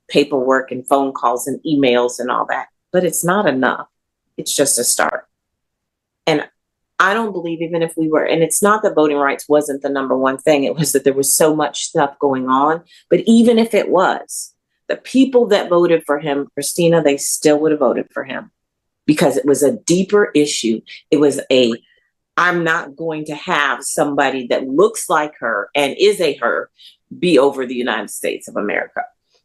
paperwork and phone calls and emails and all that. But it's not enough. It's just a start. And I don't believe even if we were, and it's not that voting rights wasn't the number one thing. It was that there was so much stuff going on. But even if it was, the people that voted for him, Christina, they still would have voted for him because it was a deeper issue. It was I'm not going to have somebody that looks like her and is a her be over the United States of America.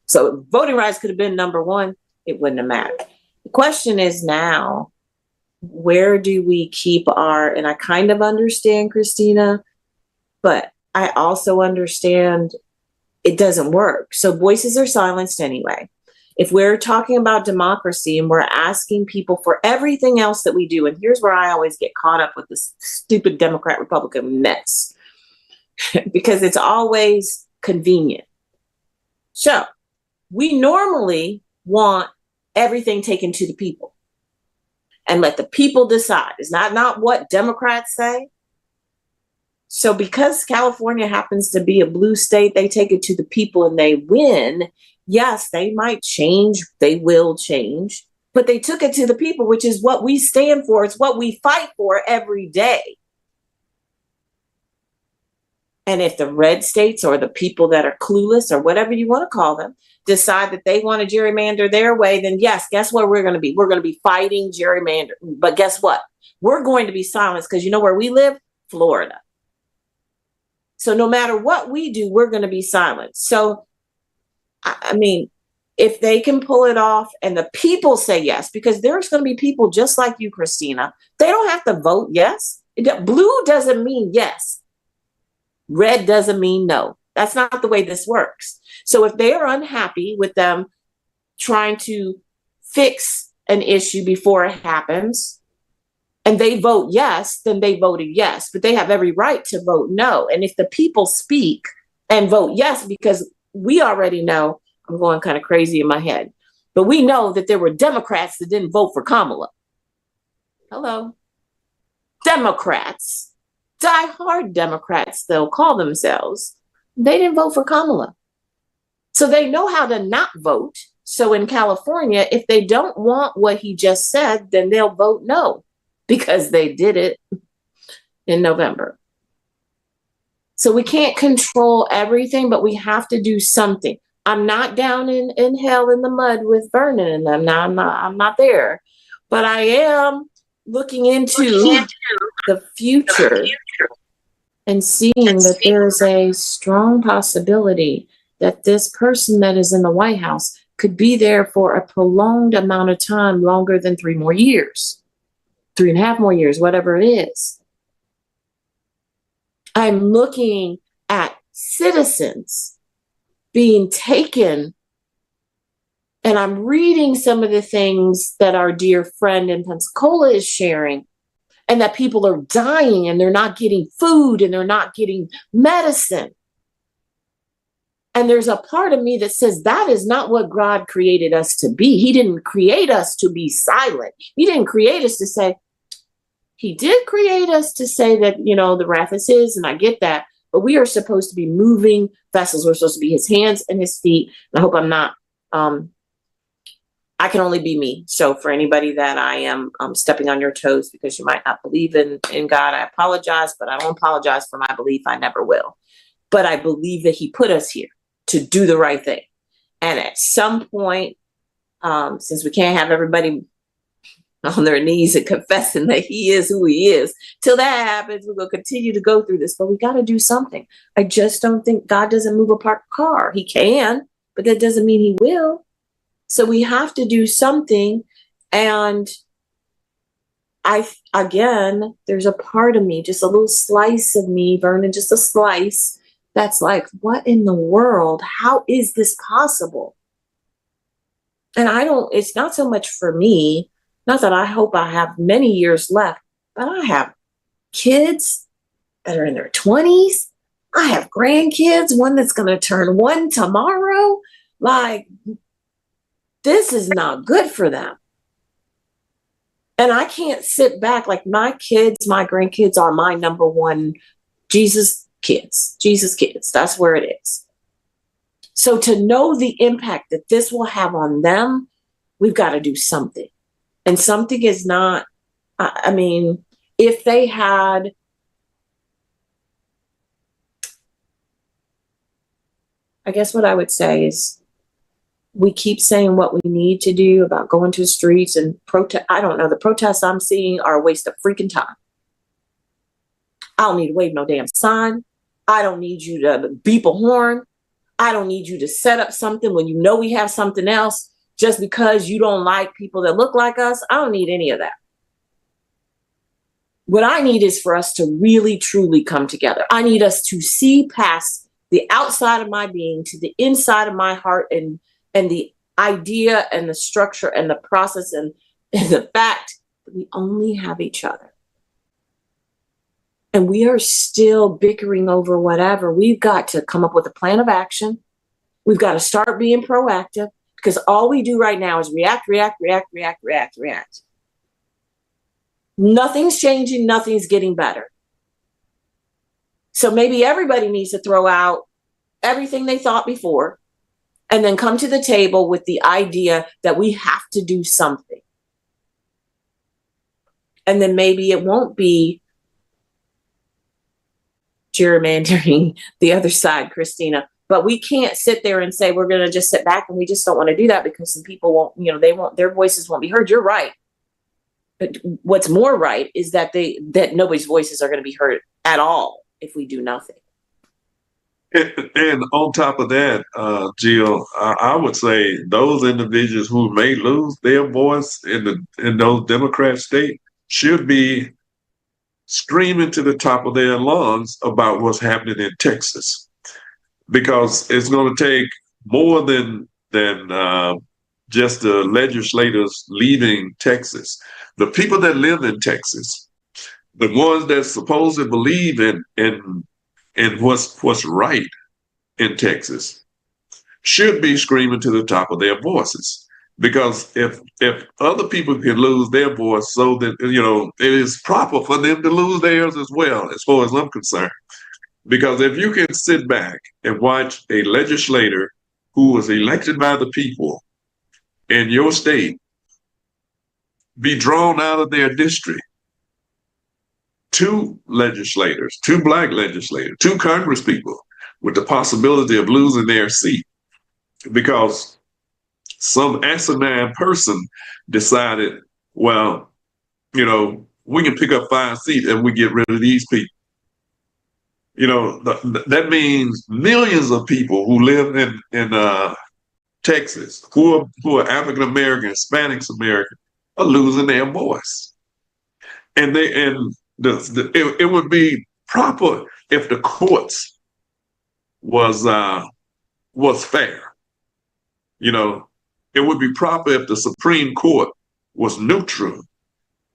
So voting rights could have been number one. It wouldn't have mattered. The question is now, where do we keep and I kind of understand Christina, but I also understand it doesn't work. So voices are silenced anyway. If we're talking about democracy and we're asking people for everything else that we do, and here's where I always get caught up with this stupid Democrat Republican mess, because it's always convenient. So we normally want everything taken to the people and let the people decide. It's not what Democrats say. So because California happens to be a blue state, they take it to the people and they win. Yes, they might change. They will change. But they took it to the people, which is what we stand for. It's what we fight for every day. And if the red states or the people that are clueless or whatever you want to call them decide that they want to gerrymander their way, then yes, guess where we're going to be? We're going to be fighting gerrymander. But guess what? We're going to be silenced because you know where we live? Florida. So no matter what we do, we're going to be silenced. So, I mean, if they can pull it off and the people say yes, because there's going to be people just like you, Christina, they don't have to vote yes. Blue doesn't mean yes. Red doesn't mean no. That's not the way this works. So if they are unhappy with them trying to fix an issue before it happens and they vote yes, then they voted yes, but they have every right to vote no. And if the people speak and vote yes, because we already know, I'm going kind of crazy in my head, but we know that there were Democrats that didn't vote for Kamala. Hello. Democrats. Die-hard Democrats, they'll call themselves, they didn't vote for Kamala. So they know how to not vote. So in California, if they don't want what he just said, then they'll vote no because they did it in November. So we can't control everything, but we have to do something. I'm not down in hell in the mud with Vernon and them. Now I'm not there, but I am looking into the future and seeing that there is a strong possibility that this person that is in the White House could be there for a prolonged amount of time, longer than 3 more years, 3.5 more years, whatever it is. I'm looking at citizens being taken, and I'm reading some of the things that our dear friend in Pensacola is sharing, and that people are dying and they're not getting food and they're not getting medicine. And there's a part of me that says that is not what God created us to be. He didn't create us to be silent. He didn't create us to say, he did create us to say that, you know, the wrath is his, and I get that, but we are supposed to be moving vessels. We're supposed to be his hands and his feet. And I hope I'm not, I can only be me. So for anybody that I am stepping on your toes because you might not believe in God, I apologize, but I don't apologize for my belief. I never will. But I believe that he put us here to do the right thing. And at some point, since we can't have everybody on their knees and confessing that he is who he is, till that happens, we're going to continue to go through this, but we got to do something. I just don't think God doesn't move a parked car. He can, but that doesn't mean he will. So we have to do something. And again, there's a part of me, just a little slice of me, Vernon, just a slice, that's like, what in the world? How is this possible? And it's not so much for me, not that I hope I have many years left, but I have kids that are in their 20s. I have grandkids, one that's going to turn 1 tomorrow. Like, this is not good for them. And I can't sit back. Like, my kids, my grandkids are my number one Jesus kids. That's where it is. So to know the impact that this will have on them, we've got to do something. And something is not, I mean, if they had, I guess what I would say is, we keep saying what we need to do about going to the streets and protest. I don't know. The protests I'm seeing are a waste of freaking time. I don't need to wave no damn sign. I don't need you to beep a horn. I don't need you to set up something when you know we have something else just because you don't like people that look like us. I don't need any of that. What I need is for us to really, truly come together. I need us to see past the outside of my being to the inside of my heart and the idea and the structure and the process and the fact that we only have each other. And we are still bickering over whatever. We've got to come up with a plan of action. We've got to start being proactive, because all we do right now is react. Nothing's changing. Nothing's getting better. So maybe everybody needs to throw out everything they thought before and then come to the table with the idea that we have to do something. And then maybe it won't be gerrymandering the other side, Christina. But we can't sit there and say we're going to just sit back, and we just don't want to do that because some people won't, their voices won't be heard. You're right. But what's more right is that nobody's voices are going to be heard at all if we do nothing. And on top of that, Jill, I would say those individuals who may lose their voice in those Democrat states should be screaming to the top of their lungs about what's happening in Texas, because it's going to take more than just the legislators leaving Texas. The people that live in Texas, the ones that supposedly believe in what's right in Texas, should be screaming to the top of their voices. Because if other people can lose their voice, so that it is proper for them to lose theirs as well, as far as I'm concerned. Because if you can sit back and watch a legislator who was elected by the people in your state be drawn out of their district, two black legislators, two Congress people, with the possibility of losing their seat because some asinine person decided, well, we can pick up 5 seats and we get rid of these people. That means millions of people who live in Texas, who are African American, Hispanics American, are losing their voice. And it would be proper if the courts was fair. It would be proper if the Supreme Court was neutral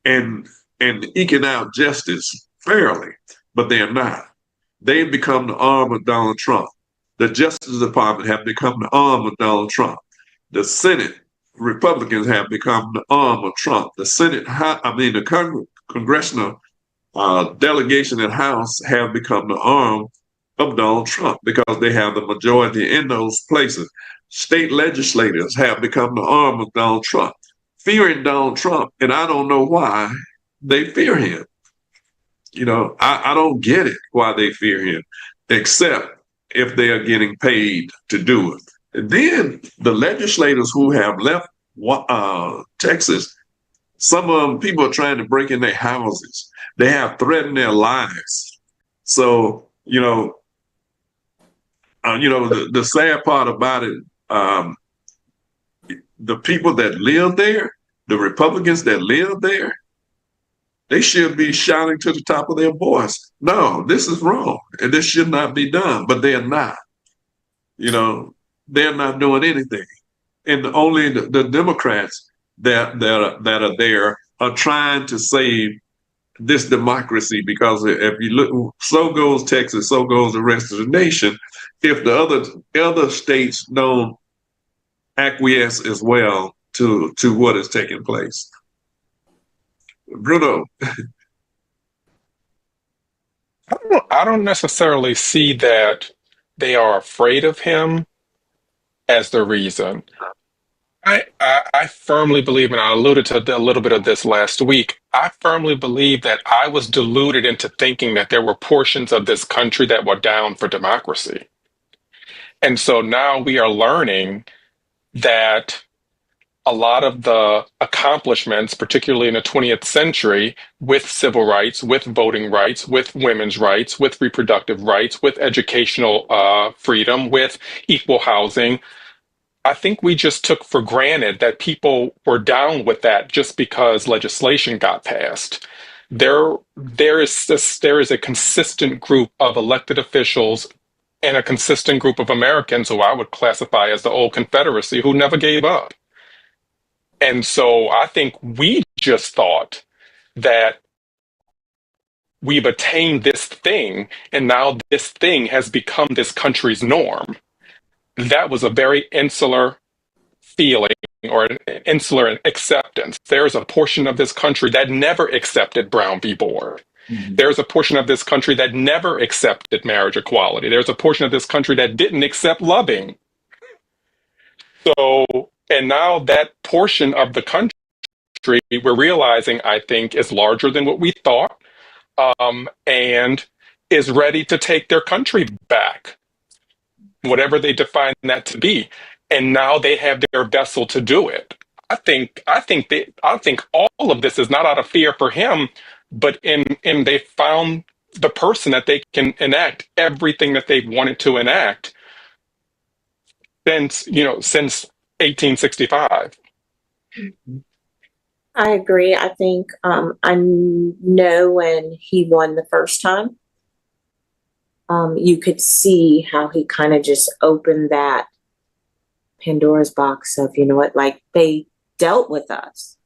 and eking out justice fairly, but they're not. They've become the arm of Donald Trump. The Justice Department have become the arm of Donald Trump. The Senate Republicans have become the arm of Trump. The congressional delegation and House have become the arm of Donald Trump because they have the majority in those places. State legislators have become the arm of Donald Trump, fearing Donald Trump, and I don't know why they fear him. I don't get it why they fear him, except if they are getting paid to do it. And then the legislators who have left Texas, some of them, people are trying to break in their houses. They have threatened their lives. So, the sad part about it, the people that live there, the Republicans that live there, they should be shouting to the top of their voice, no, this is wrong, and this should not be done, but they're not. They're not doing anything. And only the Democrats that are there are trying to save this democracy, because if you look, so goes Texas, so goes the rest of the nation, if the other states don't acquiesce as well to what is taking place. Bruno. I don't necessarily see that they are afraid of him as the reason. I firmly believe, and I alluded to a little bit of this last week, I firmly believe that I was deluded into thinking that there were portions of this country that were down for democracy. And so now we are learning that a lot of the accomplishments, particularly in the 20th century, with civil rights, with voting rights, with women's rights, with reproductive rights, with educational freedom, with equal housing, I think we just took for granted that people were down with that just because legislation got passed. There is a consistent group of elected officials and a consistent group of Americans who I would classify as the old Confederacy who never gave up. And so I think we just thought that we've attained this thing, and now this thing has become this country's norm. That was a very insular feeling, or an insular acceptance. There is a portion of this country that never accepted Brown v. Board. There's a portion of this country that never accepted marriage equality. There's a portion of this country that didn't accept loving. So, and now that portion of the country, we're realizing, I think, is larger than what we thought, and is ready to take their country back, whatever they define that to be. And now they have their vessel to do it. I think all of this is not out of fear for him, but in they found the person that they can enact everything that they've wanted to enact since 1865. I agree. I think I know when he won the first time, you could see how he kind of just opened that Pandora's box of, you know what, like they dealt with us.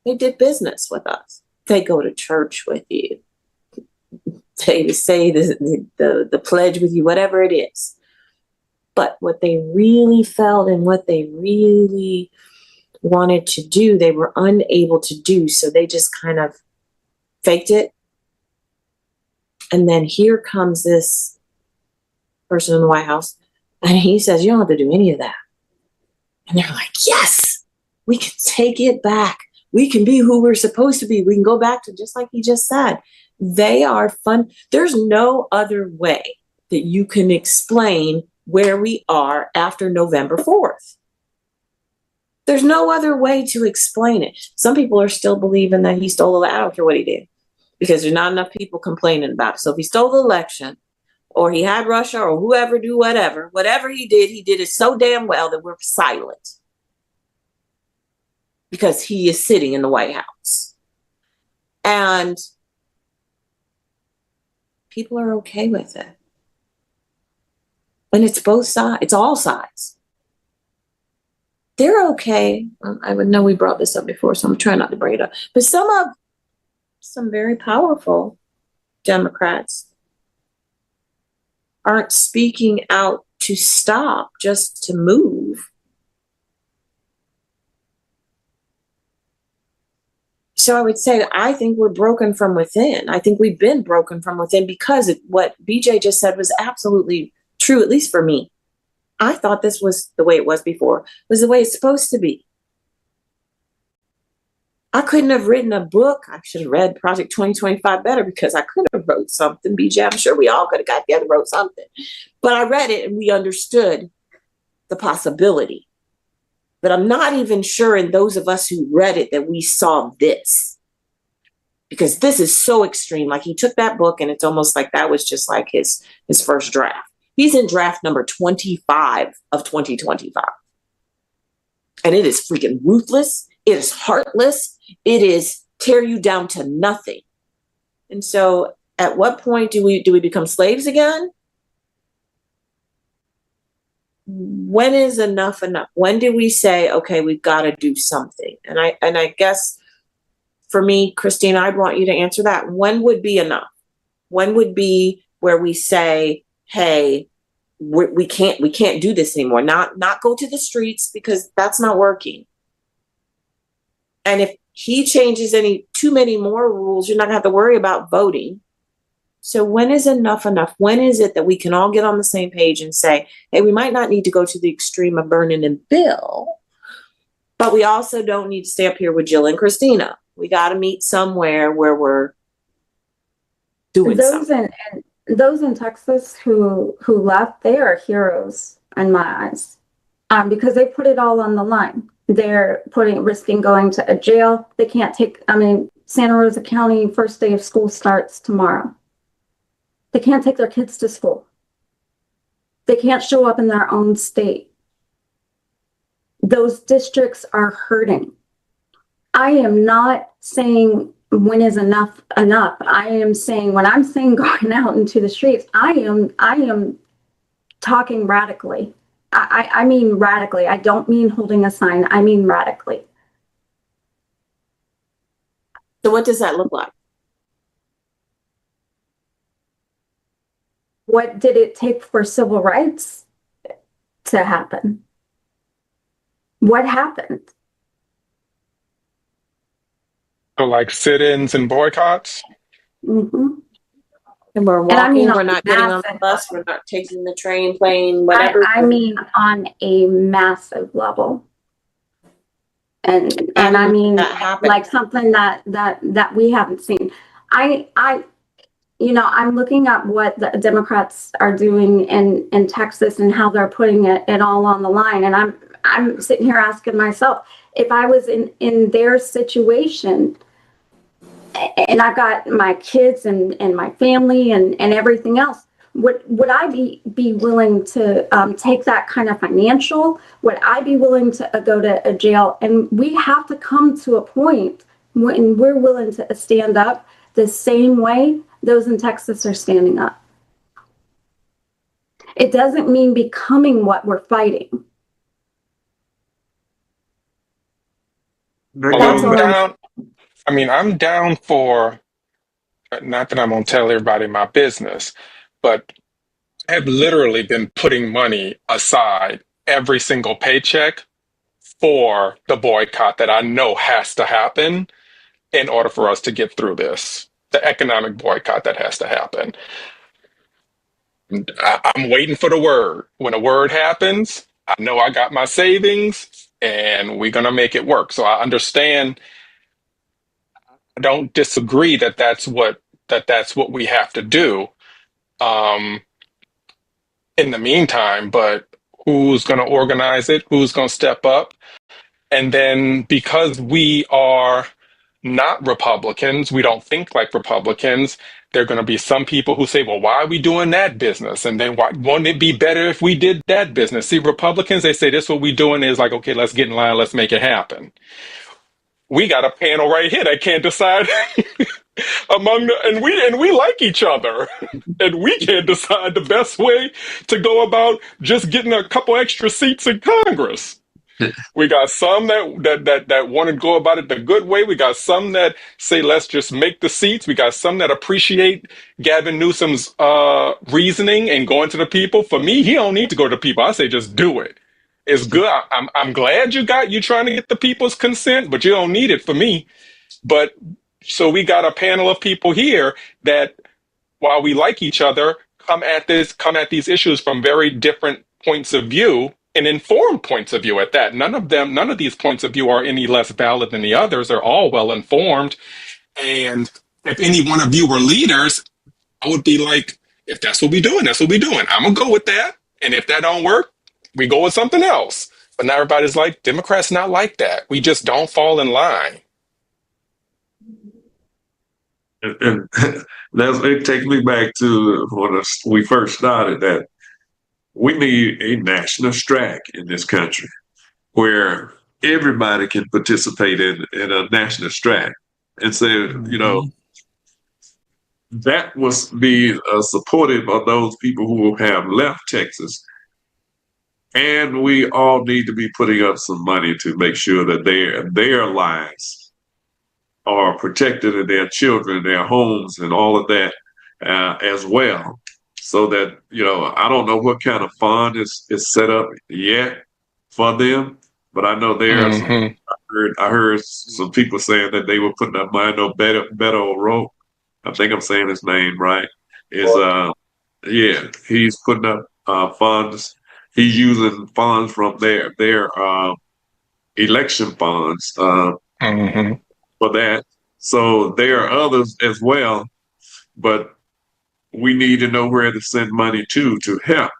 They did business with us. They go to church with you. They say the pledge with you, whatever it is. But what they really felt and what they really wanted to do, they were unable to do. So they just kind of faked it. And then here comes this person in the White House, and he says, you don't have to do any of that. And they're like, yes, we can take it back. We can be who we're supposed to be. We can go back to just like he just said. They are fun. There's no other way that you can explain where we are after November 4th. There's no other way to explain it. Some people are still believing that he stole the election. I don't care what he did, because there's not enough people complaining about it. So if he stole the election, or he had Russia, or whoever do whatever he did it so damn well that we're silent. Because he is sitting in the White House. And people are okay with it. And it's both sides. It's all sides. They're okay. I would know we brought this up before, so I'm trying not to bring it up. But some very powerful Democrats aren't speaking out to stop, just to move. So I would say, I think we're broken from within. I think we've been broken from within, because what BJ just said was absolutely true, at least for me. I thought this was the way it was before, was the way it's supposed to be. I couldn't have written a book. I should have read Project 2025 better, because I could have wrote something. BJ, I'm sure we all could have got together and wrote something. But I read it and we understood the possibility. But I'm not even sure in those of us who read it that we saw this. Because this is so extreme. Like, he took that book and it's almost like that was just like his first draft. He's in draft number 25 of 2025. And it is freaking ruthless. It is heartless. It is tear you down to nothing. And so at what point do we become slaves again? When is enough enough? When do we say, okay, we've got to do something? And I guess for me, Christine, I'd want you to answer that. When would be enough? When would be where we say, hey, we can't do this anymore. Not go to the streets, because that's not working. And if he changes too many more rules, you're not gonna have to worry about voting. So when is enough enough? When is it that we can all get on the same page and say, hey, we might not need to go to the extreme of burning a bill, but we also don't need to stay up here with Jill and Christina. We got to meet somewhere where we're doing something. Those in Texas who left, they are heroes in my eyes, because they put it all on the line. They're risking going to a jail. They can't Santa Rosa County, first day of school starts tomorrow. They can't take their kids to school. They can't show up in their own state. Those districts are hurting. I am not saying when is enough enough. I am saying, when I'm saying going out into the streets, I am talking radically. I mean radically. I don't mean holding a sign. I mean radically. So what does that look like? What did it take for civil rights to happen? What happened? So like sit-ins and boycotts? Mhm. And we're And I walking, mean, we're on not getting on the massive bus, we're not taking the train, plane, whatever. I mean, on a massive level. And I mean, that happened. like something that we haven't seen. I'm looking at what the Democrats are doing in Texas and how they're putting it all on the line. And I'm sitting here asking myself, if I was in their situation, and I've got my kids and my family and everything else, would I be willing to take that kind of financial? Would I be willing to go to a jail? And we have to come to a point when we're willing to stand up the same way those in Texas are standing up. It doesn't mean becoming what we're fighting. Well, That's I'm all I'm down. I mean, I'm down for, not that I'm gonna tell everybody my business, but I have literally been putting money aside every single paycheck for the boycott that I know has to happen in order for us to get through this. The economic boycott that has to happen. I'm waiting for the word. When a word happens, I know I got my savings and we're going to make it work. So I understand. I don't disagree that that's what we have to do. Um, in the meantime, but who's going to organize it? Who's going to step up? And then because we are not Republicans, we don't think like Republicans, there are going to be some people who say, well, why are we doing that business? And then why wouldn't it be better if we did that business? See, Republicans, they say this what we're doing is like, okay, let's get in line, let's make it happen. We got a panel right here that can't decide and we like each other. And we can't decide the best way to go about just getting a couple extra seats in Congress. We got some that want to go about it the good way. We got some that say, let's just make the seats. We got some that appreciate Gavin Newsom's reasoning and going to the people. For me, he don't need to go to the people. I say, just do it. It's good. I'm glad you trying to get the people's consent, but you don't need it for me. But so we got a panel of people here that, while we like each other, come at these issues from very different points of view and informed points of view at that. None of these points of view are any less valid than the others. They're all well informed. And if any one of you were leaders, I would be like, if that's what we're doing, that's what we're doing. I'm gonna go with that. And if that don't work, we go with something else. But now everybody's like, Democrats not like that. We just don't fall in line. And it takes me back to when we first started that we need a national strike in this country where everybody can participate in a national strike. And so, that was be supportive of those people who have left Texas. And we all need to be putting up some money to make sure that their lives are protected and their children, their homes, and all of that as well. So that, I don't know what kind of fund is set up yet for them, but I know there's, I heard some people saying that they were putting up money. I know Beto O'Rourke, I think I'm saying his name right, he's putting up funds. He's using funds from their election funds for that. So there are others as well, but we need to know where to send money to help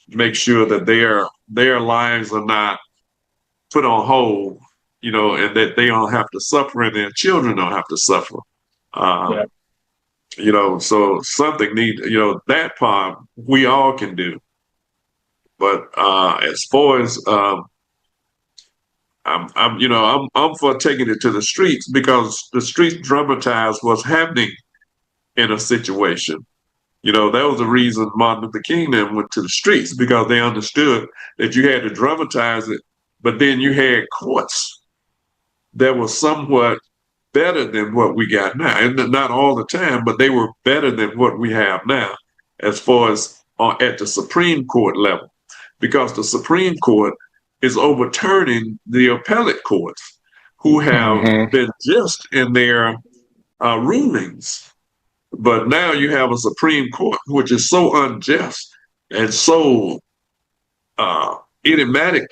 make sure that their lives are not put on hold, and that they don't have to suffer and their children don't have to suffer. So something that part we all can do. But as far as I'm for taking it to the streets because the streets dramatize what's happening in a situation. That was the reason Martin Luther King then went to the streets because they understood that you had to dramatize it, but then you had courts that were somewhat better than what we got now. And not all the time, but they were better than what we have now as far as at the Supreme Court level, because the Supreme Court is overturning the appellate courts who have been just in their rulings But now you have a Supreme Court which is so unjust and so enigmatic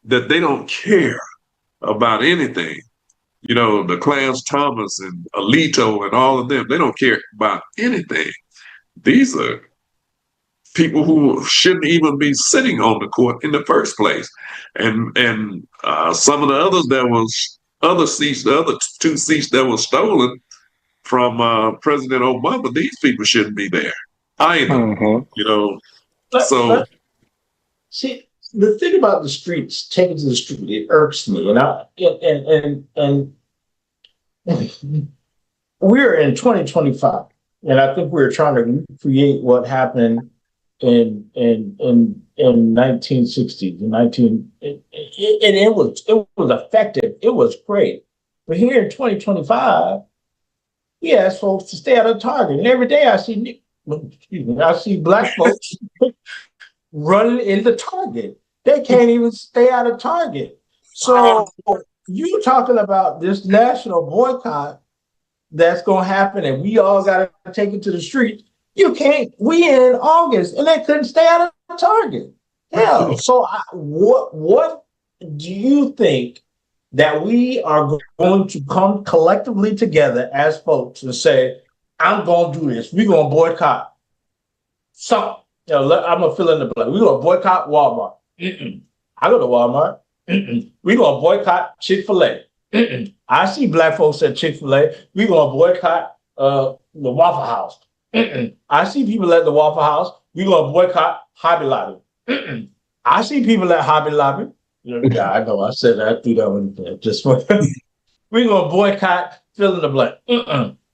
that they don't care about anything. You know, the Clarence Thomas and Alito and all of them, they don't care about anything. These are people who shouldn't even be sitting on the court in the first place. And some of the others that was other seats, the other two seats that were stolen from President Obama, these people shouldn't be there either. Mm-hmm. You know, But see, the thing about the streets, taking to the street, it irks me, and we're in 2025, and I think we're trying to recreate what happened in 1960s, and it was effective. It was great, but here in 2025, we ask folks to stay out of Target, and every day I see black folks running into Target. They can't even stay out of Target. So you talking about this national boycott that's going to happen, and we all got to take it to the street. You can't. We in August, and they couldn't stay out of Target. Hell. So what do you think that we are going to come collectively together as folks and say, I'm going to do this. We're going to boycott something. I'm going to fill in the blank. We're going to boycott Walmart. I go to Walmart. We're going to boycott Chick-fil-A. I see black folks at Chick-fil-A. We're going to boycott the Waffle House. I see people at the Waffle House. We're going to boycott Hobby Lobby. I see people at Hobby Lobby. Yeah, I know. I said that. I threw that one there. Just we're going to boycott fill in the blank.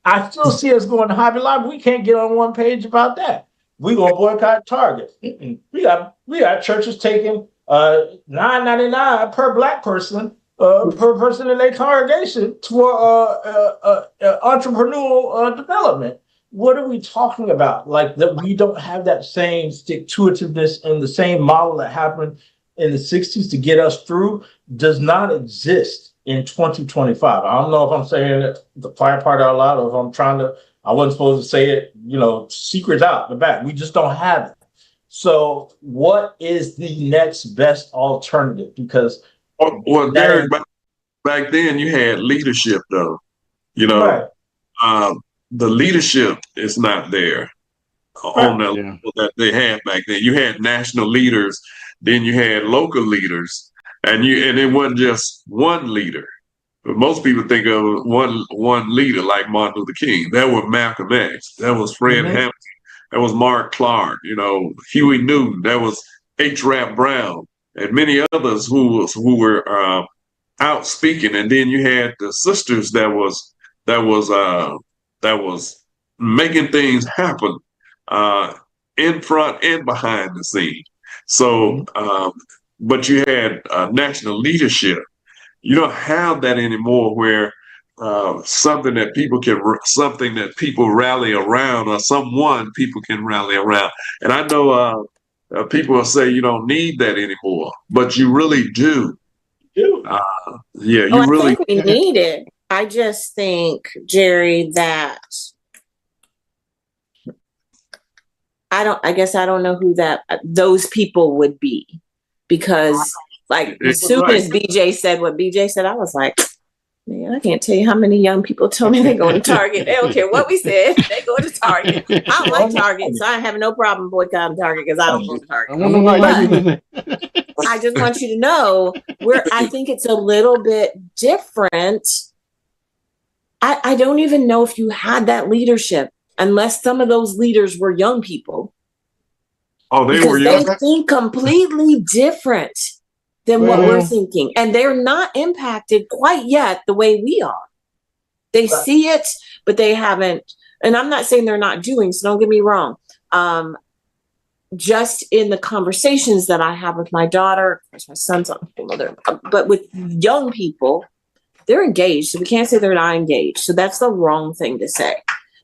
I still see us going to Hobby Lobby. We can't get on one page about that. We're going to boycott Target. We got churches taking $9.99 per black person per person in their congregation for entrepreneurial development. What are we talking about? Like that we don't have that same stick-to-itiveness and the same model that happened in the 60s to get us through does not exist in 2025. I don't know if I'm saying the fire part out loud or if I'm trying to, I wasn't supposed to say it, secrets out the back. We just don't have it. So what is the next best alternative? Because Derek, back then you had leadership though, right. The leadership is not there on that level that they had back then. You had national leaders, then you had local leaders, and it wasn't just one leader. But most people think of one leader like Martin Luther King. That was Malcolm X. That was Fred Hampton. That was Mark Clark. Huey Newton. That was H. Rap Brown, and many others who were out speaking. And then you had the sisters that was making things happen in front and behind the scene. So, but you had national leadership. You don't have that anymore, where something that people rally around, or someone people can rally around. And I know people will say you don't need that anymore, but you really do. I think we need it. I just think, Jerry, that I guess I don't know who those people would be, because as soon as BJ said what BJ said, I was like, man, I can't tell you how many young people told me they go to Target. They don't care what we said. They go to Target. I don't like Target, so I have no problem boycotting Target because I don't go to Target. But I just want you to know I think it's a little bit different. I don't even know if you had that leadership unless some of those leaders were young people. Oh, they were young. They think completely different than what we're thinking. And they're not impacted quite yet the way we are. They see it, but they haven't. And I'm not saying they're not doing, so don't get me wrong. Just in the conversations that I have with my daughter, of course, my son's on the mother, but with young people, they're engaged. So we can't say they're not engaged. So that's the wrong thing to say.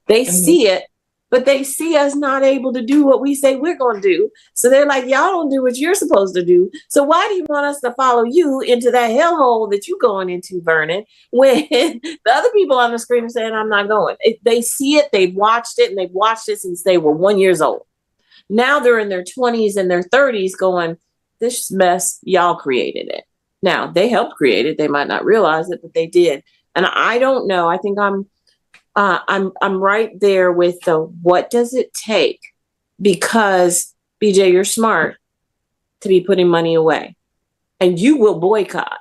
They see it, but they see us not able to do what we say we're going to do. So they're like, y'all don't do what you're supposed to do. So why do you want us to follow you into that hellhole that you're going into, Vernon, when the other people on the screen are saying, I'm not going? They see it, they've watched it, and they've watched it since they were 1 year old. Now they're in their 20s and their 30s going, this mess, y'all created it. Now, they helped create it. They might not realize it, but they did. And I don't know. I think I'm right there with the what does it take? Because BJ, you're smart to be putting money away, and you will boycott.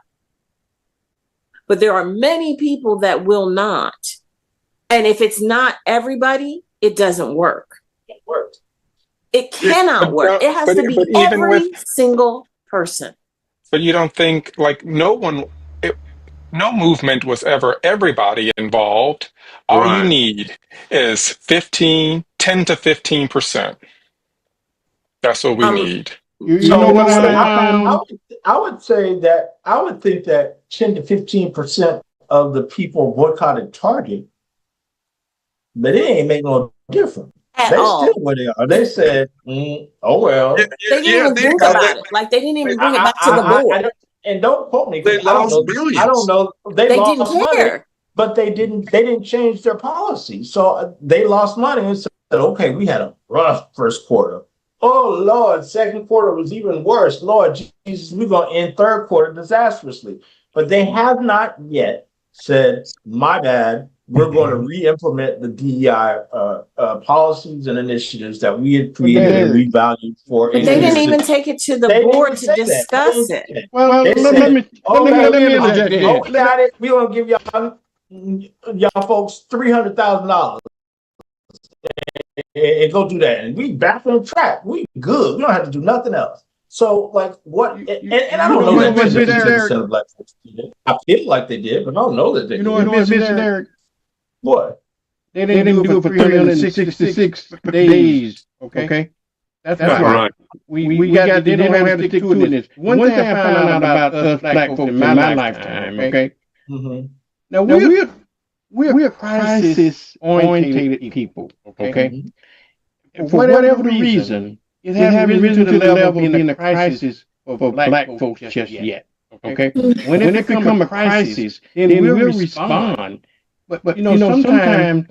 But there are many people that will not. And if it's not everybody, it doesn't work. It works. It cannot work. It has to be every single person. But you don't think, like, no movement was ever everybody involved. All you need is 10 to 15%. That's what we need. I would say that I would think that 10 to 15% of the people boycotted Target, but it ain't make no difference. They still where they are. They said, "Oh well." They didn't even think about it. Like they didn't even bring it back to the board. And don't quote me. They lost billions. I don't know. They didn't care, money, but they didn't change their policy. So they lost money and said, "Okay, we had a rough first quarter. Oh Lord, second quarter was even worse. Lord Jesus, we're gonna end third quarter disastrously." But they have not yet said, "My bad. We're going to re-implement the DEI policies and initiatives that we had created and we valued for." But they didn't even take it to the board to discuss it. Well, let me interject. Got it. We gonna give y'all folks $300,000 and go do that, and we back on track. We good. We don't have to do nothing else. So, like, what? And I don't know that 50% of black folks did it. I feel like they did, but I don't know that they did. You know what, Eric? What? They didn't do it for 366 days. Okay? That's right. We got. They don't have to stick to it. One thing I found out about us black folks in my lifetime. Okay. Mm-hmm. Now we're crisis-oriented people. Okay. For whatever reason, it hasn't risen to the level of being a crisis for black folks just yet. Okay. When it becomes a crisis, then we'll respond. But you know, sometimes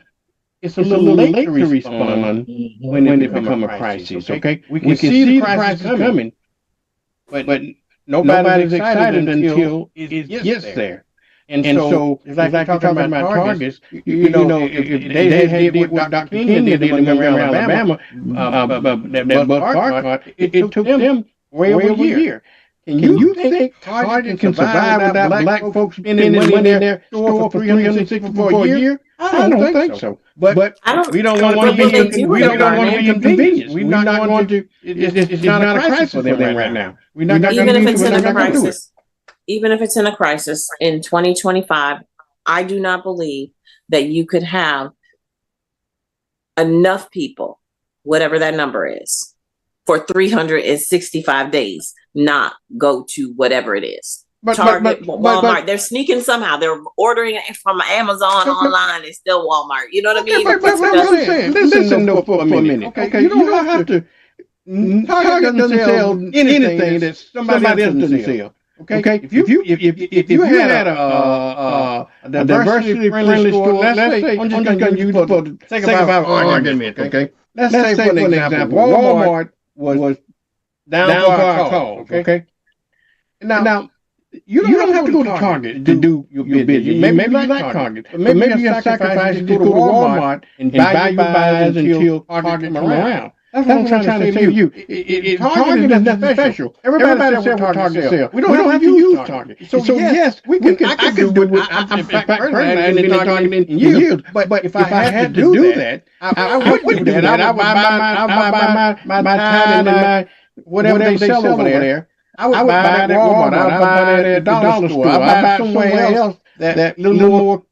it's a little late to respond when it becomes a crisis. Okay, we can see the crisis coming, but nobody's excited until it gets there. And so, it's like talking about targets. You know, if they had what Dr. King did in Alabama, that bus boycott, it took them way over a year. Can you think Target can survive without black folks spending money in their store for 364 a year? I don't think so. But we don't want to be inconvenienced. We're not going to. It's not a crisis for them right now. We're not going to. Even if it's in a crisis, even if it's in a crisis in 2025, I do not believe that you could have enough people, whatever that number is, for 365 days not go to whatever it is. Target, Walmart, they're sneaking somehow. They're ordering it from Amazon online. It's still Walmart. You know what I mean? Listen for a minute. Okay, you don't have to. Target doesn't sell anything that somebody else doesn't sell. Okay, if you had a diversity friendly store, let's say, I'm just going to use for the sake of our argument. Okay, let's say for example, Walmart was down for our cause. Okay, now. You don't have to go to Target to do your business. Maybe you like Target, but maybe you have sacrificed to go to Walmart and buy your buys until Target come around. That's what I'm trying to say to you. Target is nothing special. Everybody sells what Target sells. We don't have to use Target. So yes, I could do it. I'm in fact, personally, I haven't been to Target in years. But if I had to do that, I would do that. I would buy my time and my whatever they sell over there. I would buy that at Walmart. I would buy that at the dollar store. I would buy somewhere else that little more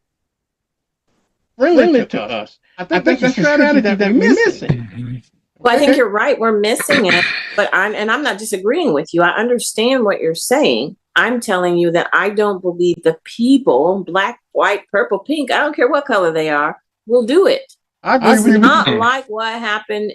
friendly to us. I think that's a strategy that we're missing. Well, I think you're right. We're missing it, but I'm not disagreeing with you. I understand what you're saying. I'm telling you that I don't believe the people, black, white, purple, pink, I don't care what color they are, will do it. I agree It's with you. not Hmm. like what happened.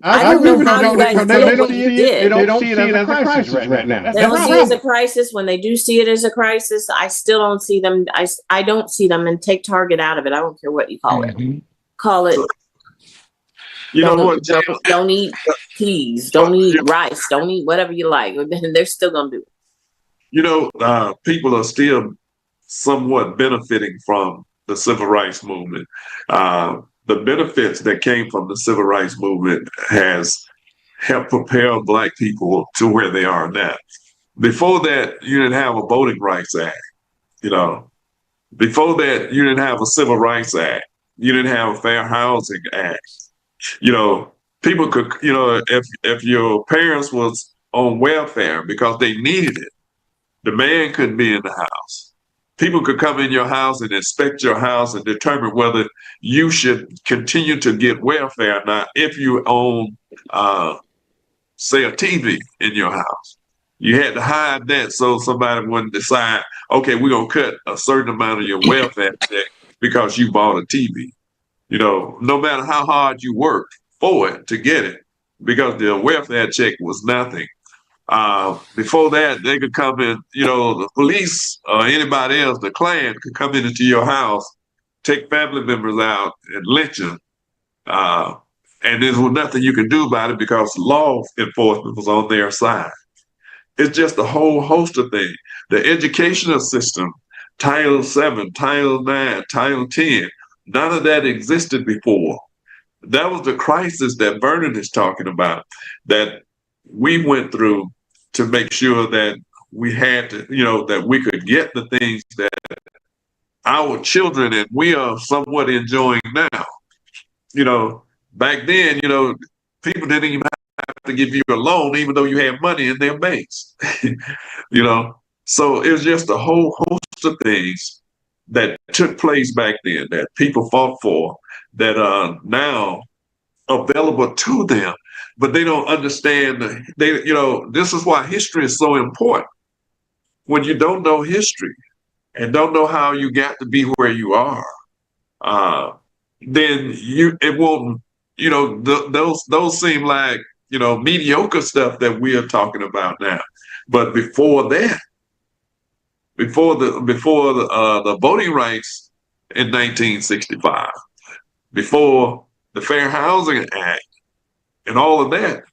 I don't agree know with how you you guys because did what you did. they don't see it as a crisis right now. They don't see it as a crisis. When they do see it as a crisis, I still don't see them. I don't see them, and take Target out of it. I don't care what you call it. Mhm. Call it. You know what, Jay? Don't eat peas. Don't eat rice. Don't eat whatever you like. They're still gonna do it. You know, people are still somewhat benefiting from the civil rights movement. The benefits that came from the civil rights movement has helped prepare Black people to where they are now. Before that, you didn't have a Voting Rights Act. You know, before that, you didn't have a Civil Rights Act. You didn't have a Fair Housing Act. You know, people could, you know, if your parents was on welfare because they needed it, the man couldn't be in the house. People could come in your house and inspect your house and determine whether you should continue to get welfare or not if you own, say, a TV in your house. You had to hide that so somebody wouldn't decide, okay, we're going to cut a certain amount of your welfare check because you bought a TV. You know, no matter how hard you worked for it to get it, because the welfare check was nothing. Before that, they could come in, you know, the police or anybody else, the Klan could come into your house, take family members out and lynch them. And there was nothing you could do about it because law enforcement was on their side. It's just a whole host of things. The educational system, Title VII, Title IX, Title 10, none of that existed before. That was the crisis that Vernon is talking about, that we went through to make sure that we had to, you know, that we could get the things that our children and we are somewhat enjoying now. You know, back then, you know, people didn't even have to give you a loan, even though you had money in their banks. You know, so it was just a whole host of things that took place back then that people fought for that are now available to them, but they don't understand. They, you know, this is why history is so important. When you don't know history and don't know how you got to be where you are, uh, then it won't. You know, those seem like, you know, mediocre stuff that we are talking about now. But before that, before the voting rights in 1965, before the Fair Housing Act and all of that,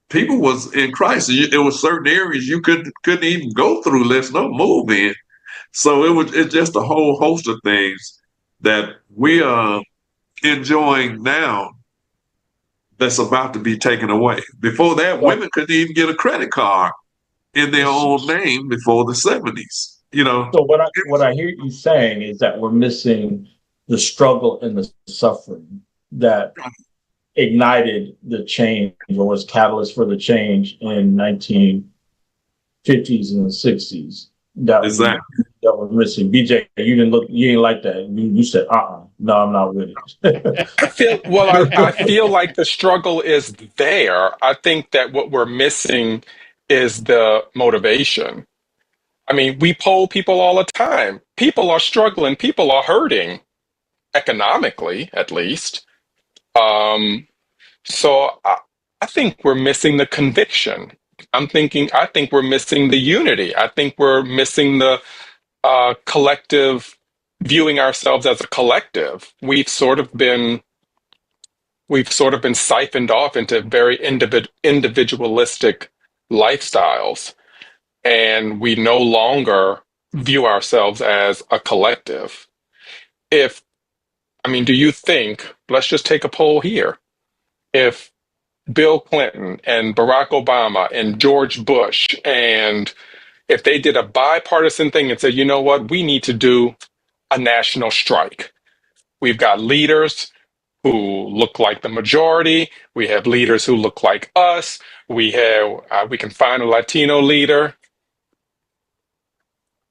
people was in crisis. There was certain areas you couldn't even go through. Let's no move in. So it's just a whole host of things that we are enjoying now that's about to be taken away. Before that, women couldn't even get a credit card in their own name before the 70s. You know. So what I hear you saying is that we're missing the struggle and the suffering that ignited the change or was catalyst for the change in 1950s and 60s Exactly. that we're missing. BJ, you didn't like that. You said, no, I'm not with it. I feel like the struggle is there. I think that what we're missing is the motivation. I mean, we poll people all the time. People are struggling. People are hurting, economically, at least. So I think we're missing the conviction. I think we're missing the unity. I think we're missing the collective, viewing ourselves as a collective. We've sort of been siphoned off into very individualistic lifestyles, and we no longer view ourselves as a collective. If, I mean, do you think, let's just take a poll here, if Bill Clinton and Barack Obama and George Bush, and if they did a bipartisan thing and said, you know what, we need to do a national strike. We've got leaders who look like the majority. We have leaders who look like us. We can find a Latino leader.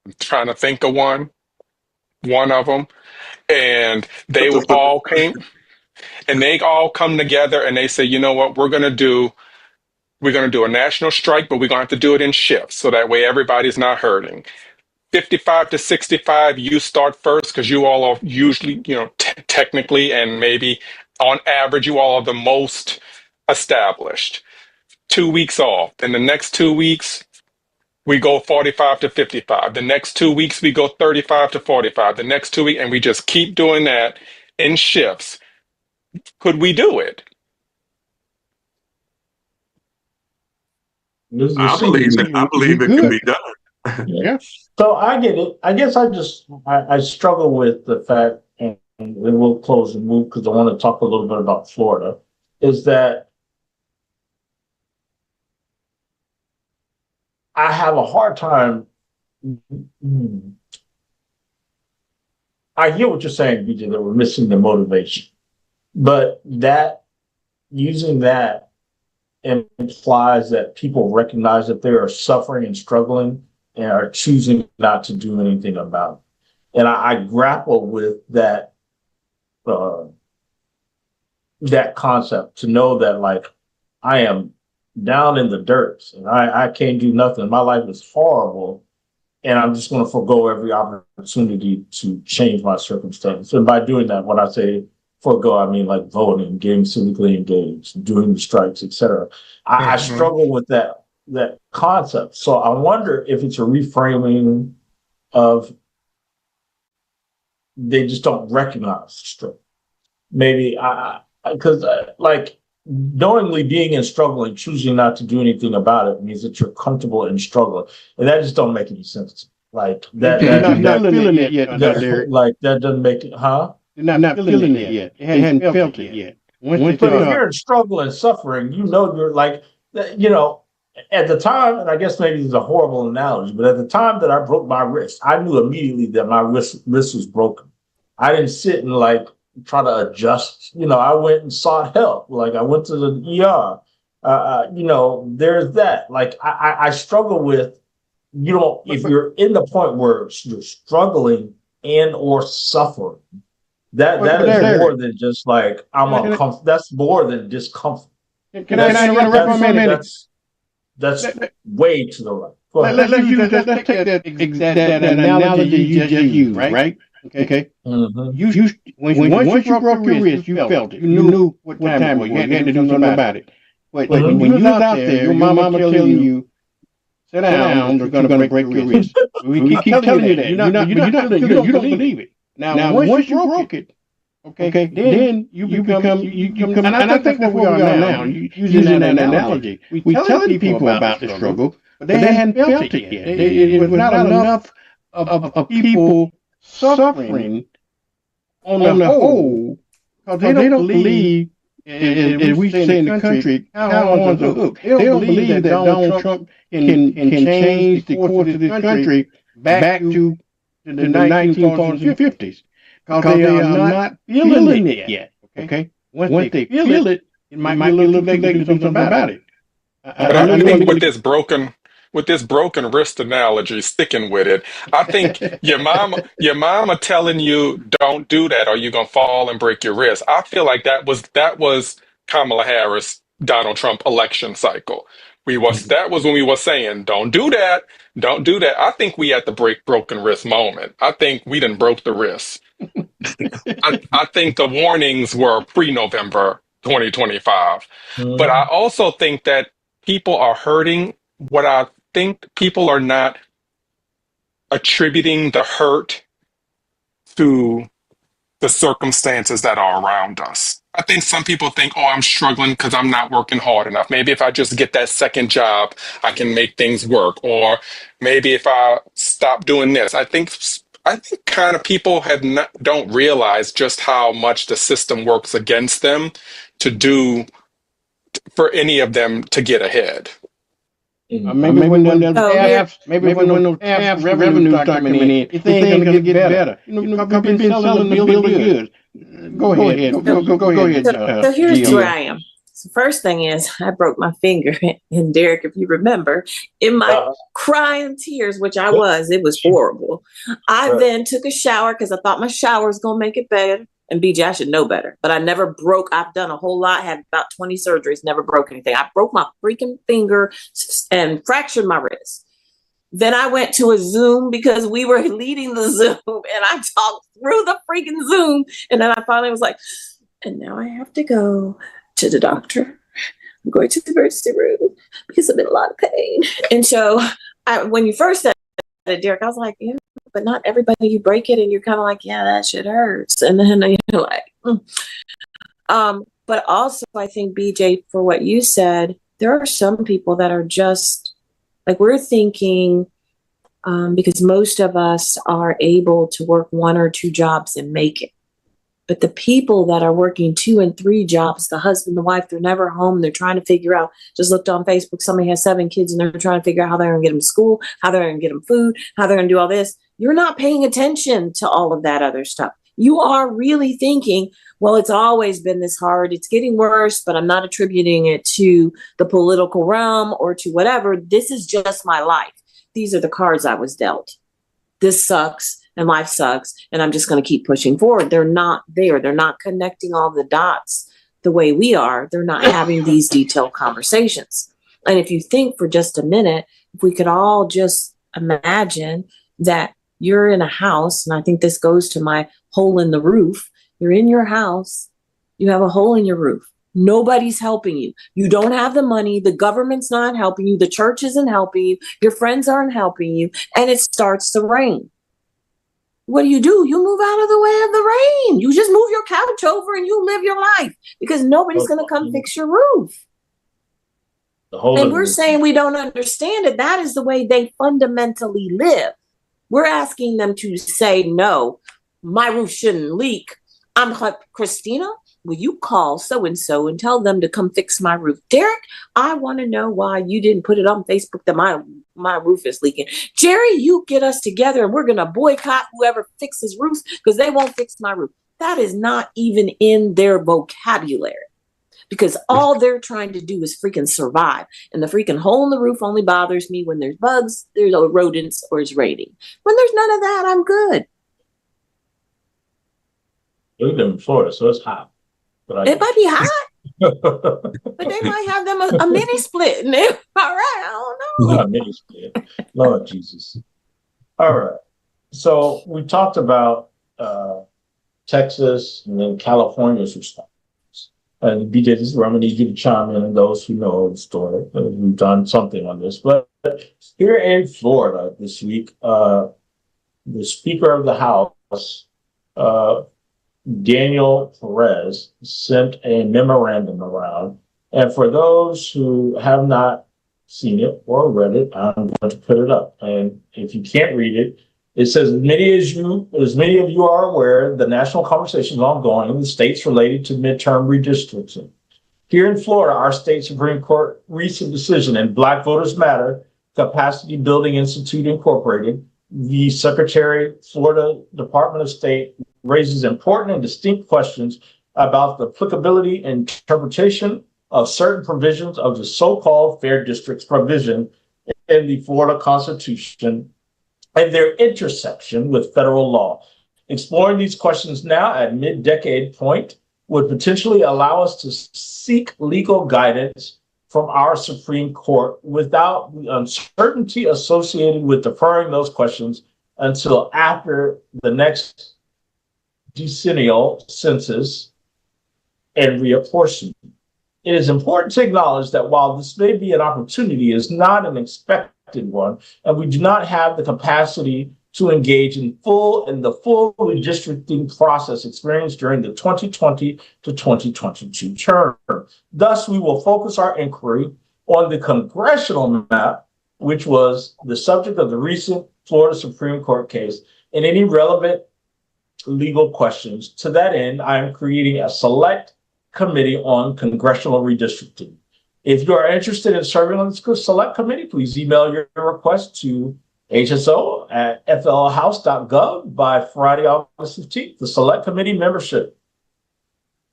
I'm trying to think of one of them, and they all came, and they all come together, and they say, you know what, we're going to do a national strike, but we're going to have to do it in shifts so that way everybody's not hurting. 55 to 65, you start first because you all are usually, technically and maybe on average, you all are the most established. 2 weeks off. Then the next 2 weeks, we go 45 to 55. The next 2 weeks, we go 35 to 45. The next 2 weeks, and we just keep doing that in shifts. Could we do it? I believe it can be done. Yeah. So I get it. I guess I struggle with the fact, and then we'll close and move because I want to talk a little bit about Florida, is that I have a hard time. I hear what you're saying, BJ, that we're missing the motivation, but using that implies that people recognize that they are suffering and struggling and are choosing not to do anything about it. And I grapple with that concept, to know that, like, I am down in the dirt and I can't do nothing. My life is horrible, and I'm just going to forego every opportunity to change my circumstance. And by doing that, when I say forego, I mean like voting, getting civically engaged, doing the strikes, etc. I struggle with that concept. So I wonder if it's a reframing of they just don't recognize struggle. Maybe because like knowingly being in struggle and choosing not to do anything about it means that you're comfortable in struggle, and that just don't make any sense. Like that, You're not feeling it yet, Derek. like that doesn't make it, huh? You're not feeling it yet. You hadn't felt it yet. But if you're in struggle and suffering, you're like, at the time, and I guess maybe it's a horrible analogy, but at the time that I broke my wrist, I knew immediately that my wrist was broken. I didn't sit and like try to adjust. I went and sought help. Like I went to the ER. There's that. Like I struggle with, if you're in the point where you're struggling and or suffering, that is more than just like I'm uncomfortable. That's more than discomfort. Can I interrupt for a minute? That's way to the right. Let's take that analogy you just used, right? Okay. Mm-hmm. Once you broke your wrist, you felt it. You knew what time it was. You had to do something about it. But when you was out there, your mama telling you, sit down, you're going to break your wrist. We keep telling you that. You don't believe it. Now, once you broke it, okay, then you become, and I think that's where we are now, using that analogy. We telling people about the struggle, but they hadn't felt it yet. It was not enough of people suffering on the whole, because they don't believe, as we say in the country, cow on the hook. They don't believe that Donald Trump can change the course of this country back to the 1940s and 50s. Because they are not feeling it yet. Okay? Once they feel it, it might be a little late to do something about it. But I think with this broken wrist analogy, sticking with it, I think your mama telling you don't do that or you're gonna fall and break your wrist. I feel like that was Kamala Harris, Donald Trump election cycle. That was when we were saying don't do that. I think we at the broken wrist moment. I think we done broke the wrist. I think the warnings were pre-November 2025. But I also think that people are hurting. What I think people are not attributing the hurt to the circumstances that are around us. I think some people think, I'm struggling because I'm not working hard enough. Maybe if I just get that second job, I can make things work. Or maybe if I stop doing this. I think kind of people don't realize just how much the system works against them for any of them to get ahead. Maybe when those tax revenues start coming in, things are going to get better. We've been selling the bill of goods. Go ahead. Go ahead. So here's where I am. So first thing is I broke my finger, and Derek, if you remember, in my crying tears, which I was, it was horrible. I then took a shower because I thought my shower was going to make it better. And BJ, I should know better, but I never broke. I've done a whole lot, had about 20 surgeries, never broke anything. I broke my freaking finger and fractured my wrist. Then I went to a Zoom because we were leading the Zoom, and I talked through the freaking Zoom. And then I finally was like, and now I have to go to the doctor. I'm going to the emergency room because I'm in a lot of pain. And so when you first said it, Derek, I was like, yeah, but not everybody, you break it and you're kind of like, yeah, that shit hurts. And then you're like, but also I think, BJ, for what you said, there are some people that are just like, we're thinking, because most of us are able to work 1 or 2 jobs and make it. But the people that are working 2 and 3 jobs, the husband, the wife, they're never home. They're trying to figure out, just looked on Facebook, somebody has 7 kids and they're trying to figure out how they're going to get them to school, how they're going to get them food, how they're going to do all this. You're not paying attention to all of that other stuff. You are really thinking, well, it's always been this hard. It's getting worse, but I'm not attributing it to the political realm or to whatever. This is just my life. These are the cards I was dealt. This sucks and life sucks, and I'm just going to keep pushing forward. They're not there. They're not connecting all the dots the way we are. They're not having these detailed conversations. And if you think for just a minute, if we could all just imagine that you're in a house, and I think this goes to my hole in the roof. You're in your house. You have a hole in your roof. Nobody's helping you. You don't have the money. The government's not helping you. The church isn't helping you. Your friends aren't helping you. And it starts to rain. What do? You move out of the way of the rain. You just move your couch over and you live your life because nobody's going to come fix your roof. And we're saying we don't understand it. That is the way they fundamentally live. We're asking them to say, no, my roof shouldn't leak. I'm like, Christina, will you call so-and-so and tell them to come fix my roof? Derek, I want to know why you didn't put it on Facebook that my roof is leaking. Jerry, you get us together and we're going to boycott whoever fixes roofs because they won't fix my roof. That is not even in their vocabulary because all they're trying to do is freaking survive. And the freaking hole in the roof only bothers me when there's bugs, there's rodents, or it's raining. When there's none of that, I'm good. We live in Florida, so it's hot. It might be hot, but they might have them a mini split. And all right, I don't know. Not a mini split. Lord Jesus. All right. So we talked about Texas and then California's response. And BJ, this is where I'm going to need you to chime in, and those who know the story. We've done something on this. But here in Florida this week, the Speaker of the House, Daniel Perez, sent a memorandum around. And for those who have not seen it or read it, I'm going to put it up. And if you can't read it, it says, as many of you are aware, the national conversation is ongoing in the states related to midterm redistricting. Here in Florida, our state Supreme Court recent decision in Black Voters Matter, Capacity Building Institute Incorporated, the Secretary, Florida Department of State, raises important and distinct questions about the applicability and interpretation of certain provisions of the so-called Fair Districts provision in the Florida Constitution and their intersection with federal law. Exploring these questions now at mid-decade point would potentially allow us to seek legal guidance from our Supreme Court without the uncertainty associated with deferring those questions until after the next decennial census and reapportionment. It is important to acknowledge that while this may be an opportunity, it is not an expected one, and we do not have the capacity to engage in the full redistricting process experienced during the 2020 to 2022 term. Thus, we will focus our inquiry on the congressional map, which was the subject of the recent Florida Supreme Court case, and any relevant legal questions. To that end, I am creating a select committee on congressional redistricting. If you are interested in serving on this select committee, please email your request to hso@flhouse.gov by Friday, August 15th. The select committee membership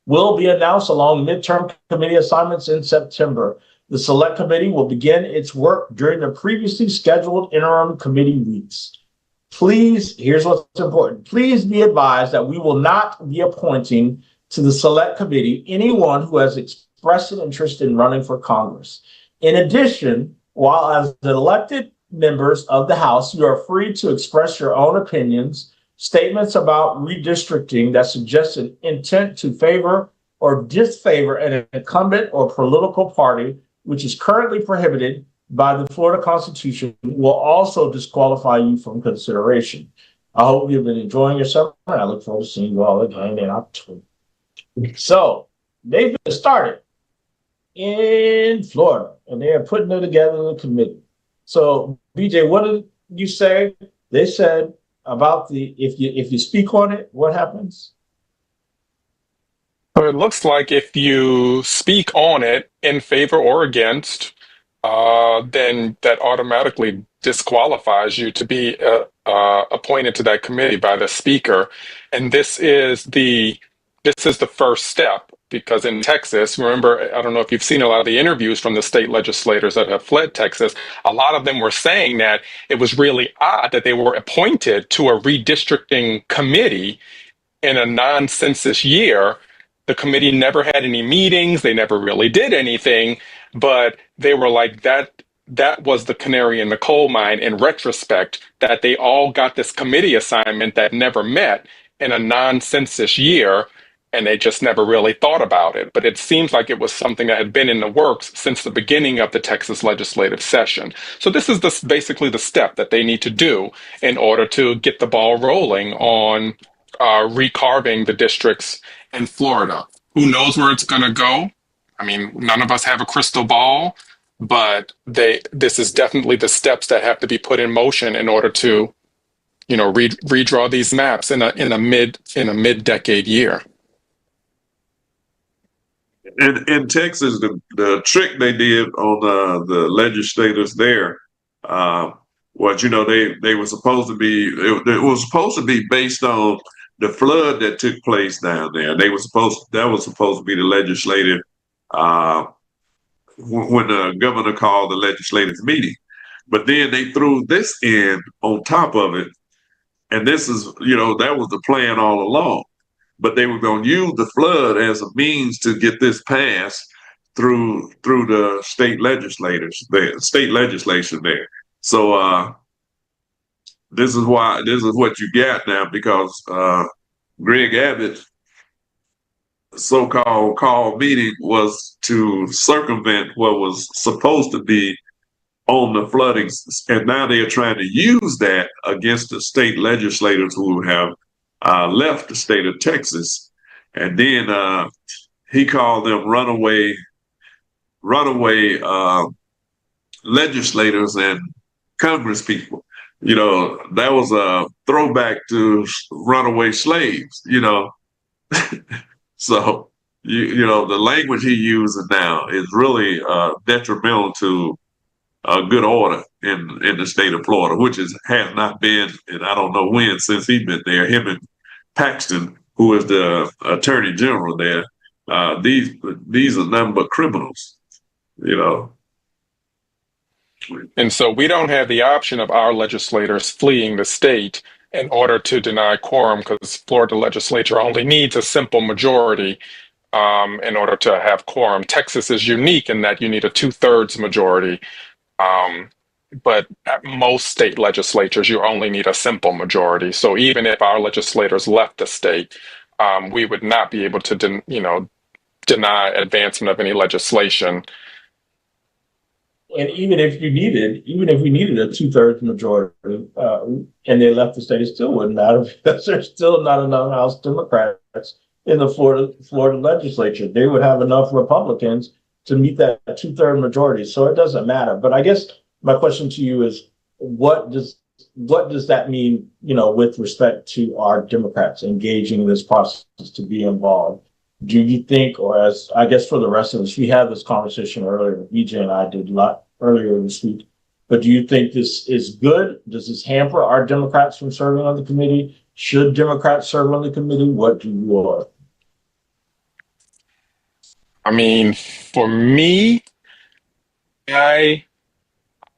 will be announced along midterm committee assignments in September. The select committee will begin its work during the previously scheduled interim committee weeks. Please, here's what's important. Please be advised that we will not be appointing to the select committee anyone who has expressed an interest in running for Congress. In addition, while as an elected members of the House, you are free to express your own opinions. Statements about redistricting that suggest an intent to favor or disfavor an incumbent or political party, which is currently prohibited by the Florida Constitution, will also disqualify you from consideration. I hope you've been enjoying your summer. I look forward to seeing you all again in October. So they've been started in Florida, and they are putting it together in a committee. So, BJ, what did you say? They said about the if you speak on it, what happens? So it looks like if you speak on it in favor or against, then that automatically disqualifies you to be appointed to that committee by the speaker. And this is the first step, because in Texas, remember, I don't know if you've seen a lot of the interviews from the state legislators that have fled Texas. A lot of them were saying that it was really odd that they were appointed to a redistricting committee in a non-census year. The committee never had any meetings. They never really did anything, but they were like that was the canary in the coal mine in retrospect, that they all got this committee assignment that never met in a non-census year, and they just never really thought about it. But it seems like it was something that had been in the works since the beginning of the Texas legislative session. So this is basically the step that they need to do in order to get the ball rolling on recarving the districts in Florida. Who knows where it's going to go? I mean, none of us have a crystal ball, but this is definitely the steps that have to be put in motion in order to, redraw these maps in a mid-decade year. In Texas, the trick they did on the legislators there was, they were supposed to be, it was supposed to be based on the flood that took place down there. That was supposed to be the legislative when the governor called the legislative meeting. But then they threw this in on top of it, and this is, that was the plan all along. But they were going to use the flood as a means to get this passed through the state legislators, the state legislation there. So this is what you got now, because Greg Abbott's so-called call meeting was to circumvent what was supposed to be on the flooding, and now they are trying to use that against the state legislators who have left the state of Texas. And then he called them runaway legislators and Congress people. That was a throwback to runaway slaves, So, the language he uses now is really detrimental to good order in the state of Florida, which has not been, and I don't know when, since he's been there. Him and Paxton, who is the attorney general there, these are nothing but criminals, And so we don't have the option of our legislators fleeing the state in order to deny quorum, because Florida legislature only needs a simple majority in order to have quorum. Texas is unique in that you need a 2/3 majority. But at most state legislatures, you only need a simple majority. So even if our legislators left the state, we would not be able to, deny advancement of any legislation. And even if we needed a 2/3 majority, and they left the state, it still wouldn't matter, because there's still not enough House Democrats in the Florida legislature. They would have enough Republicans to meet that 2/3 majority. So it doesn't matter. But I guess my question to you is, what does that mean, with respect to our Democrats engaging in this process to be involved? Do you think, or as I guess for the rest of us, we had this conversation earlier, BJ and I did a lot earlier this week, but do you think this is good? Does this hamper our Democrats from serving on the committee? Should Democrats serve on the committee? What do you want? I mean, for me, I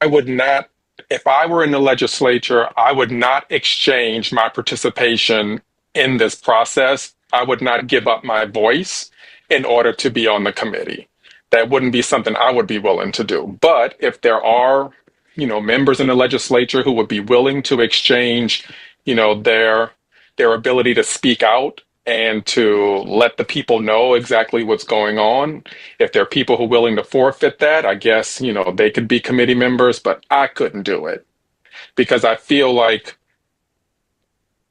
would not, if I were in the legislature, I would not exchange my participation in this process. I would not give up my voice in order to be on the committee. That wouldn't be something I would be willing to do. But if there are members in the legislature who would be willing to exchange, their ability to speak out and to let the people know exactly what's going on. If there are people who are willing to forfeit that, I guess, they could be committee members, but I couldn't do it because I feel like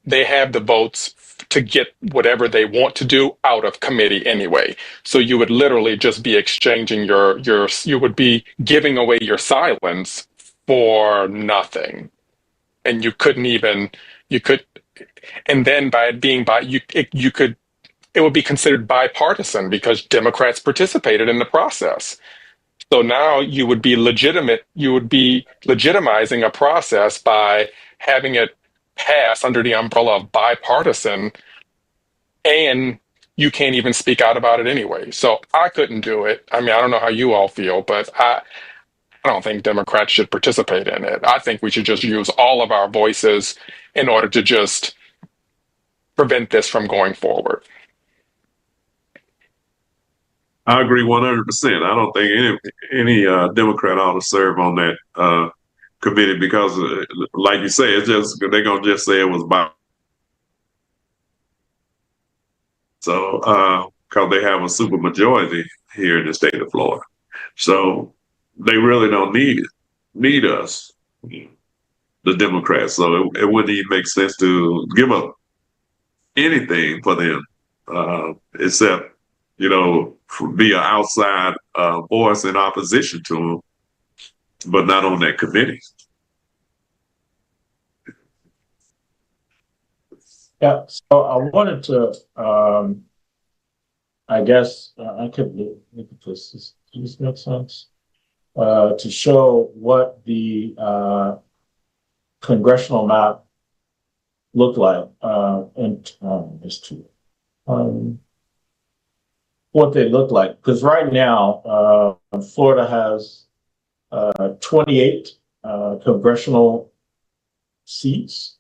they have the votes to get whatever they want to do out of committee anyway. So you would literally just be exchanging you would be giving away your silence for nothing. And you couldn't even, you could, and then by it being it would be considered bipartisan because Democrats participated in the process. So now you would be legitimizing a process by having it pass under the umbrella of bipartisan, and you can't even speak out about it anyway. So I couldn't do it. I mean, I don't know how you all feel, but I don't think Democrats should participate in it. I think we should just use all of our voices in order to just prevent this from going forward. I agree 100%. I don't think any Democrat ought to serve on that committee because, like you say, it's just they're gonna just say it was by. So, because they have a super majority here in the state of Florida, so they really don't need us, the Democrats. So it wouldn't even make sense to give up anything for them, except be an outside voice in opposition to them, but not on that committee. Yeah, so I wanted to, I guess, I could look at this. Does this make sense? To show what the congressional map looked like, and just to what they look like. Because right now, Florida has 28 congressional seats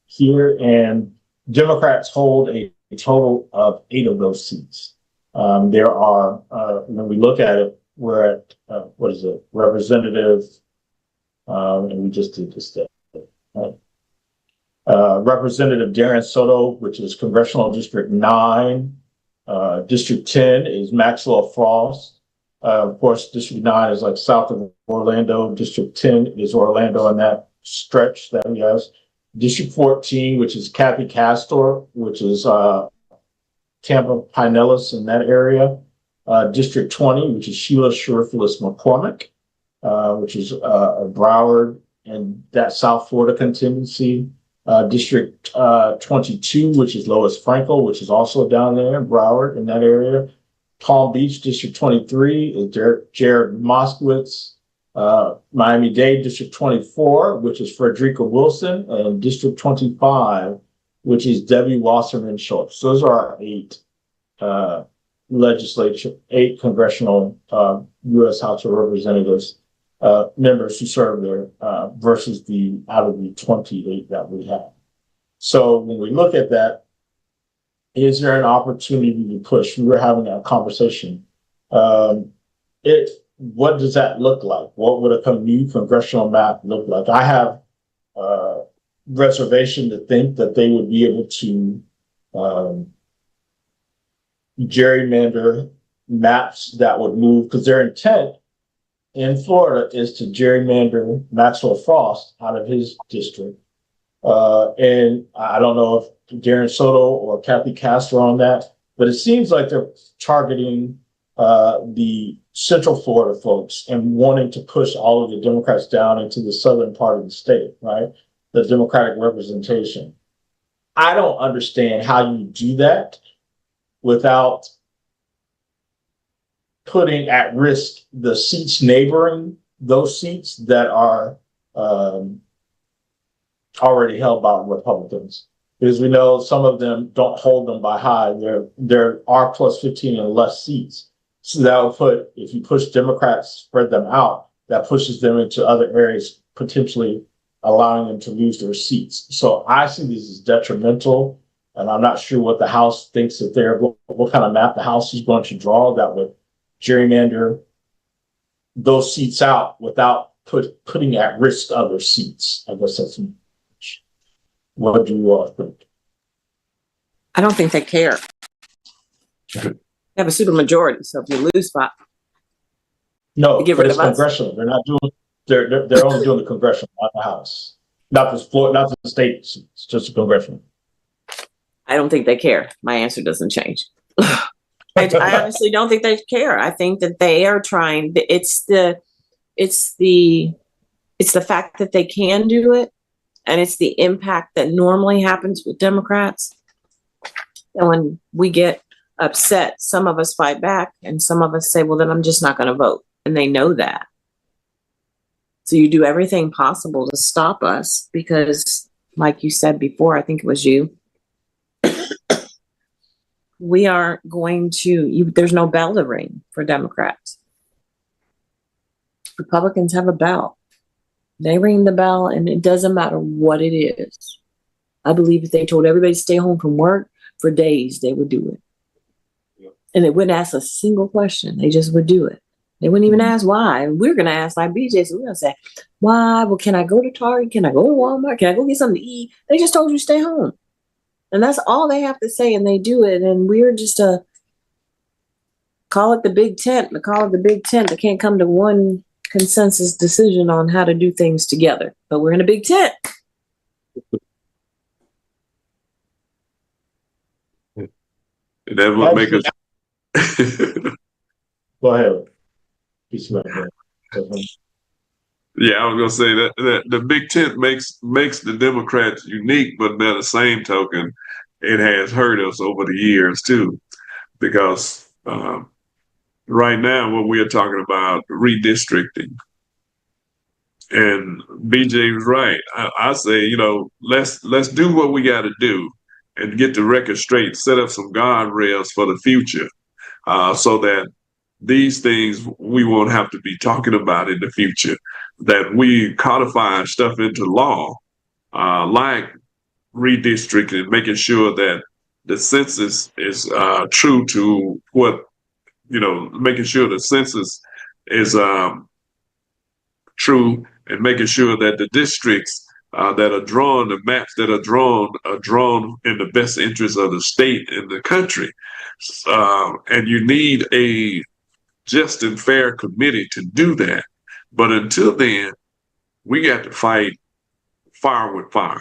here, and Democrats hold a total of 8 of those seats. There are, when we look at it, we're at, what is it, Representative, and we just did this day, right? Representative Darren Soto, which is Congressional District 9. District 10 is Maxwell Frost. Of course, District 9 is like south of Orlando. District 10 is Orlando in that stretch that he has. District 14, which is Kathy Castor, which is Tampa Pinellas in that area. District 20, which is Sheila Sherfilis McCormick, which is Broward and that South Florida contingency. District 22, which is Lois Frankel, which is also down there in Broward in that area. Palm Beach, District 23 is Jared Moskowitz. Miami-Dade, District 24, which is Frederica Wilson, and District 25, which is Debbie Wasserman Schultz. Those are our 8 congressional U.S. House of Representatives members who serve there versus out of the 28 that we have. So when we look at that, is there an opportunity to push? We were having a conversation. What does that look like? What would a new congressional map look like? I have reservation to think that they would be able to gerrymander maps that would move, because their intent in Florida is to gerrymander Maxwell Frost out of his district. And I don't know if Darren Soto or Kathy Castor on that, but it seems like they're targeting the Central Florida folks and wanting to push all of the Democrats down into the southern part of the state, right? The Democratic representation. I don't understand how you do that without putting at risk the seats neighboring those seats that are already held by Republicans. Because we know some of them don't hold them by high. There are plus 15 and less seats. So that will put, if you push Democrats, spread them out, that pushes them into other areas, potentially allowing them to lose their seats. So I see this as detrimental, and I'm not sure what the House thinks that what kind of map the House is going to draw that would gerrymander those seats out without putting at risk other seats. I guess that's what do you all think? I don't think they care. They have a super majority, so if you lose spot, No, get but rid it's of us. congressional. They're not doing. They're only doing the congressional, not the House, not the floor, not the state seats, just the congressional. I don't think they care. My answer doesn't change. I honestly don't think they care. I think that they are trying. It's the fact that they can do it, and it's the impact that normally happens with Democrats. And when we get upset, some of us fight back, and some of us say, "Well, then I'm just not going to vote," and they know that. So you do everything possible to stop us because, like you said before, I think it was you. We aren't going to. There's no bell to ring for Democrats. Republicans have a bell. They ring the bell, and it doesn't matter what it is. I believe if they told everybody to stay home from work for days, they would do it. Yep. And they wouldn't ask a single question. They just would do it. They wouldn't even ask why. And we're going to ask like BJ, so we're going to say, why? Well, can I go to Target? Can I go to Walmart? Can I go get something to eat? They just told you to stay home. And that's all they have to say, and they do it. And we're just call it the big tent. They call it the big tent. They can't come to one consensus decision on how to do things together. But we're in a big tent. And that would make us. Go ahead. Yeah, I was gonna say that the Big Tent makes the Democrats unique, but by the same token, it has hurt us over the years too, because right now what we are talking about redistricting, and BJ was right. I say, let's do what we got to do and get the record straight, set up some guardrails for the future, so that these things we won't have to be talking about in the future, that we codify stuff into law, like redistricting, making sure that the census is true to what, making sure the census is true, and making sure that the districts that are drawn, the maps that are drawn in the best interest of the state and the country. And you need a just and fair committee to do that. But until then, we got to fight fire with fire.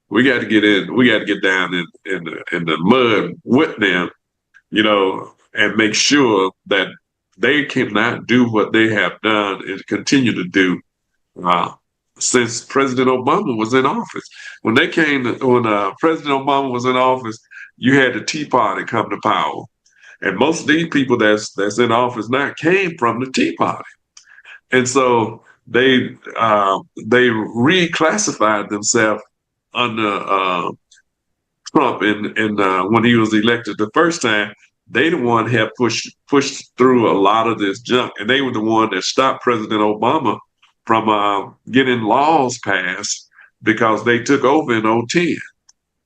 We got to get in. We got to get down in the mud with them, and make sure that they cannot do what they have done and continue to do since President Obama was in office. When President Obama was in office, you had the Tea Party come to power. And most of these people that's in office now came from the Tea Party, and so they reclassified themselves under Trump. And when he was elected the first time, they the one had pushed through a lot of this junk, and they were the one that stopped President Obama from getting laws passed, because they took over in 2010,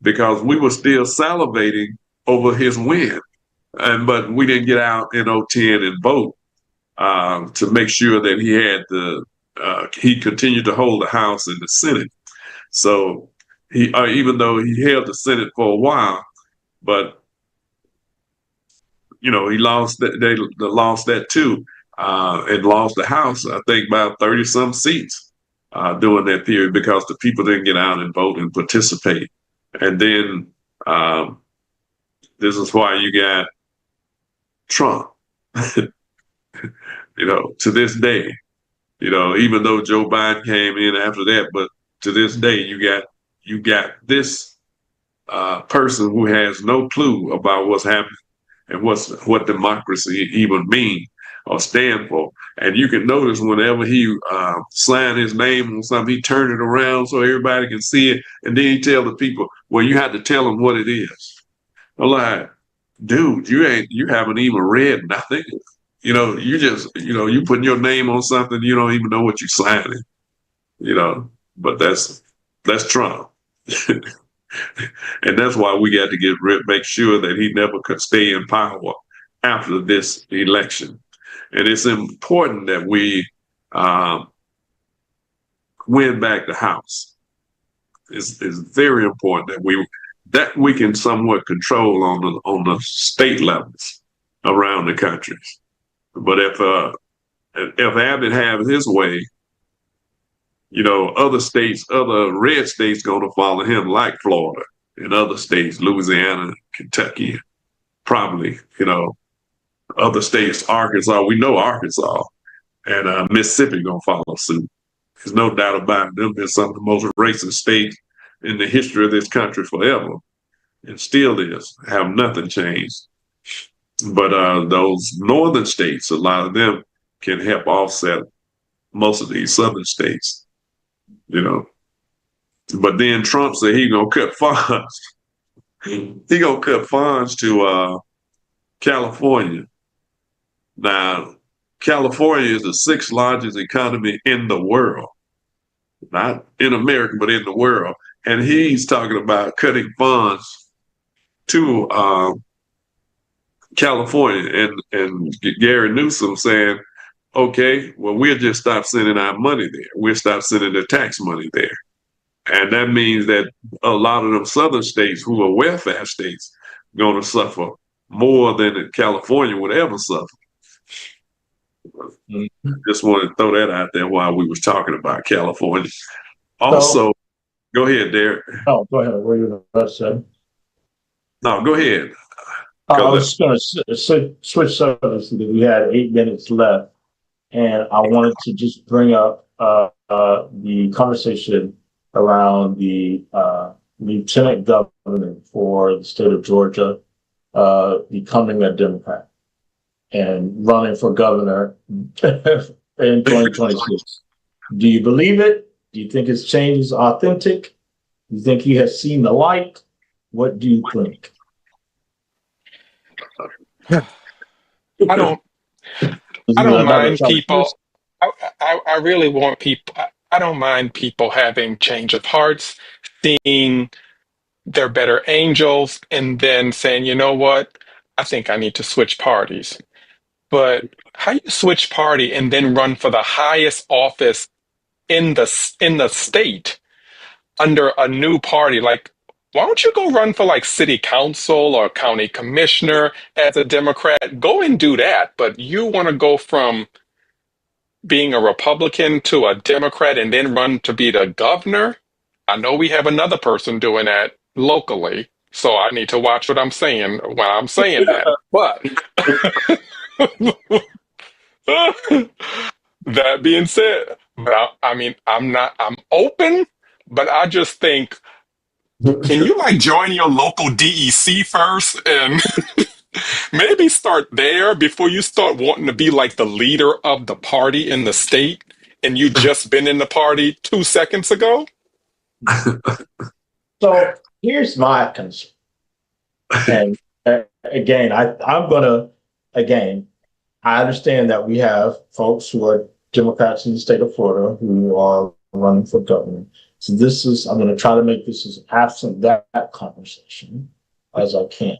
because we were still salivating over his win. But we didn't get out in 2010 and vote to make sure that he continued to hold the House and the Senate. So even though he held the Senate for a while, but he lost that. They lost that too, and lost the House, I think, by 30 some seats during that period, because the people didn't get out and vote and participate. And then this is why you got Trump, to this day, even though Joe Biden came in after that, but to this day, you got this person who has no clue about what's happening and what democracy even mean or stand for. And you can notice whenever he signed his name on something, he turned it around so everybody can see it, and then he tell the people, well, you have to tell them what it is. I'm like, dude, you haven't even read nothing. You just, you putting your name on something, you don't even know what you're signing, but that's Trump. And that's why we got to make sure that he never could stay in power after this election. And it's important that we win back the House. It's very important that we can somewhat control on the state levels around the country. But if Abbott has his way, other states, other red states, going to follow him, like Florida and other states, Louisiana, Kentucky, probably, other states, Arkansas. We know Arkansas and Mississippi going to follow suit. There's no doubt about it. They've been some of the most racist states in the history of this country forever, and still is. Have nothing changed. But those northern states, a lot of them can help offset most of these southern states, But then Trump said he gonna cut funds. He gonna cut funds to California. Now, California is the sixth largest economy in the world. Not in America, but in the world. And he's talking about cutting funds to California. And Gary Newsom saying, okay, well, we'll just stop sending our money there. We'll stop sending the tax money there. And that means that a lot of them southern states who are welfare states going to suffer more than California would ever suffer. Just wanted to throw that out there while we was talking about California. Also, go ahead, Derek. Oh, go ahead. What are you about to say? No, go ahead. I was going to switch subjects because we had 8 minutes left, and I wanted to just bring up the conversation around the lieutenant governor for the state of Georgia becoming a Democrat and running for governor in 2026. Do you believe it? Do you think his change is authentic? Do you think he has seen the light? What do you think? I don't mind people. I really want people. I don't mind people having change of hearts, seeing their better angels, and then saying, you know what? I think I need to switch parties. But how you switch party and then run for the highest office in the state under a new party? Like, why don't you go run for like city council or county commissioner as a Democrat? Go and do that. But you want to go from being a Republican to a Democrat and then run to be the governor? I know we have another person doing that locally, so I need to watch what I'm saying when I'm saying that. But that being said, I'm open, but I just think, can you like join your local DEC first and maybe start there before you start wanting to be like the leader of the party in the state and you just been in the party 2 seconds ago? So here's my concern. And again, I understand that we have folks who are Democrats in the state of Florida who are running for governor. So I'm going to try to make this as absent that conversation as I can.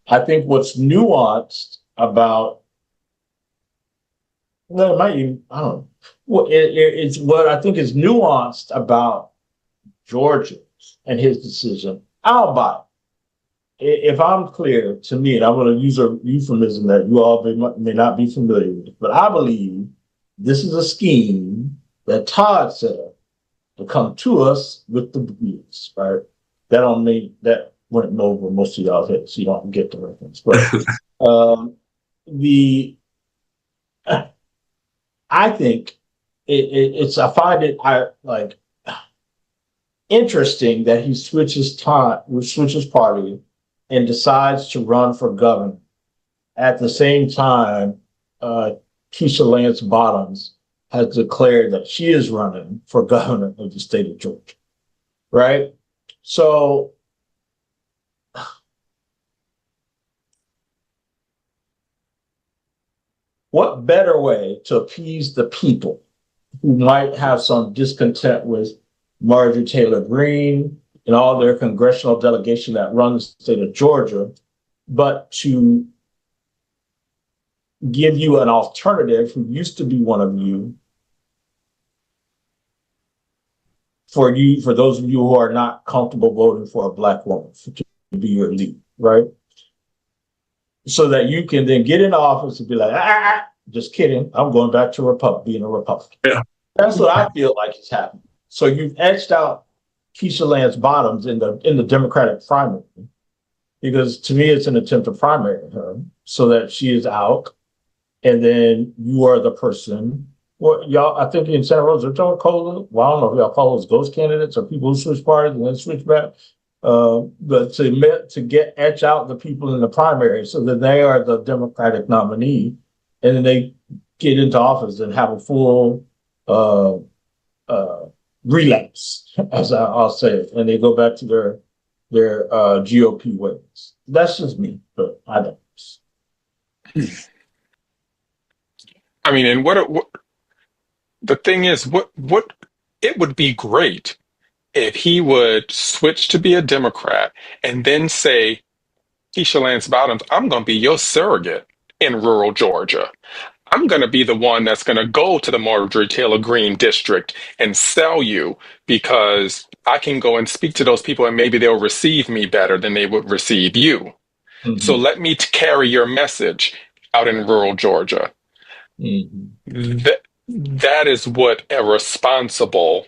I think what's nuanced about, well, it might even, I don't know. Well, it's what I think is nuanced about Georgia and his decision. I'll buy it. If I'm clear to me, and I'm going to use a euphemism that you all may not be familiar with, but I believe this is a scheme that Todd set up to come to us with the Bermudas, right? That went over most of y'all's heads, so you don't get the reference. But I think I find it interesting that he switches party and decides to run for governor. At the same time, Keisha Lance Bottoms has declared that she is running for governor of the state of Georgia, right? So what better way to appease the people who might have some discontent with Marjorie Taylor Greene and all their congressional delegation that runs the state of Georgia, but to give you an alternative who used to be one of you, for those of you who are not comfortable voting for a black woman to be your lead, right? So that you can then get in office and be like, just kidding, I'm going back to being a Republican. Yeah. That's what I feel like is happening. So you've etched out Keisha Lance Bottoms in the Democratic primary, because to me it's an attempt to primary her so that she is out, and then you are the person. Well, y'all, I think in Santa Rosa, don't call them. Well, I don't know if y'all call those ghost candidates or people who switch parties and then switch back. But to etch out the people in the primary so that they are the Democratic nominee, and then they get into office and have a full relapse, as I'll say it, and they go back to their GOP ways. That's just me, but I don't. I mean, and what the thing is, what it would be great if he would switch to be a Democrat and then say, Keisha Lance Bottoms, I'm going to be your surrogate in rural Georgia. I'm going to be the one that's going to go to the Marjorie Taylor Greene district and sell you, because I can go and speak to those people and maybe they'll receive me better than they would receive you. Mm-hmm. So let me carry your message out in rural Georgia. Mm-hmm. That is what a responsible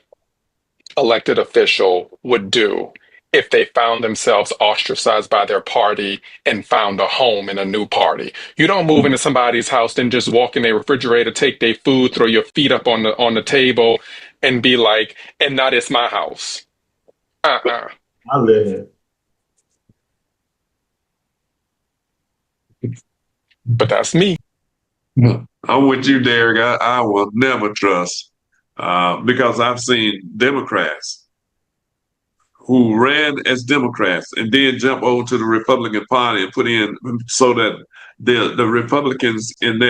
elected official would do if they found themselves ostracized by their party and found a home in a new party. You don't move into somebody's house and just walk in their refrigerator, take their food, throw your feet up on the table, and be like, and not it's my house. I live here. But that's me. I'm with you, Derek. I will never trust, because I've seen Democrats who ran as Democrats and then jump over to the Republican Party and put in so that the Republicans in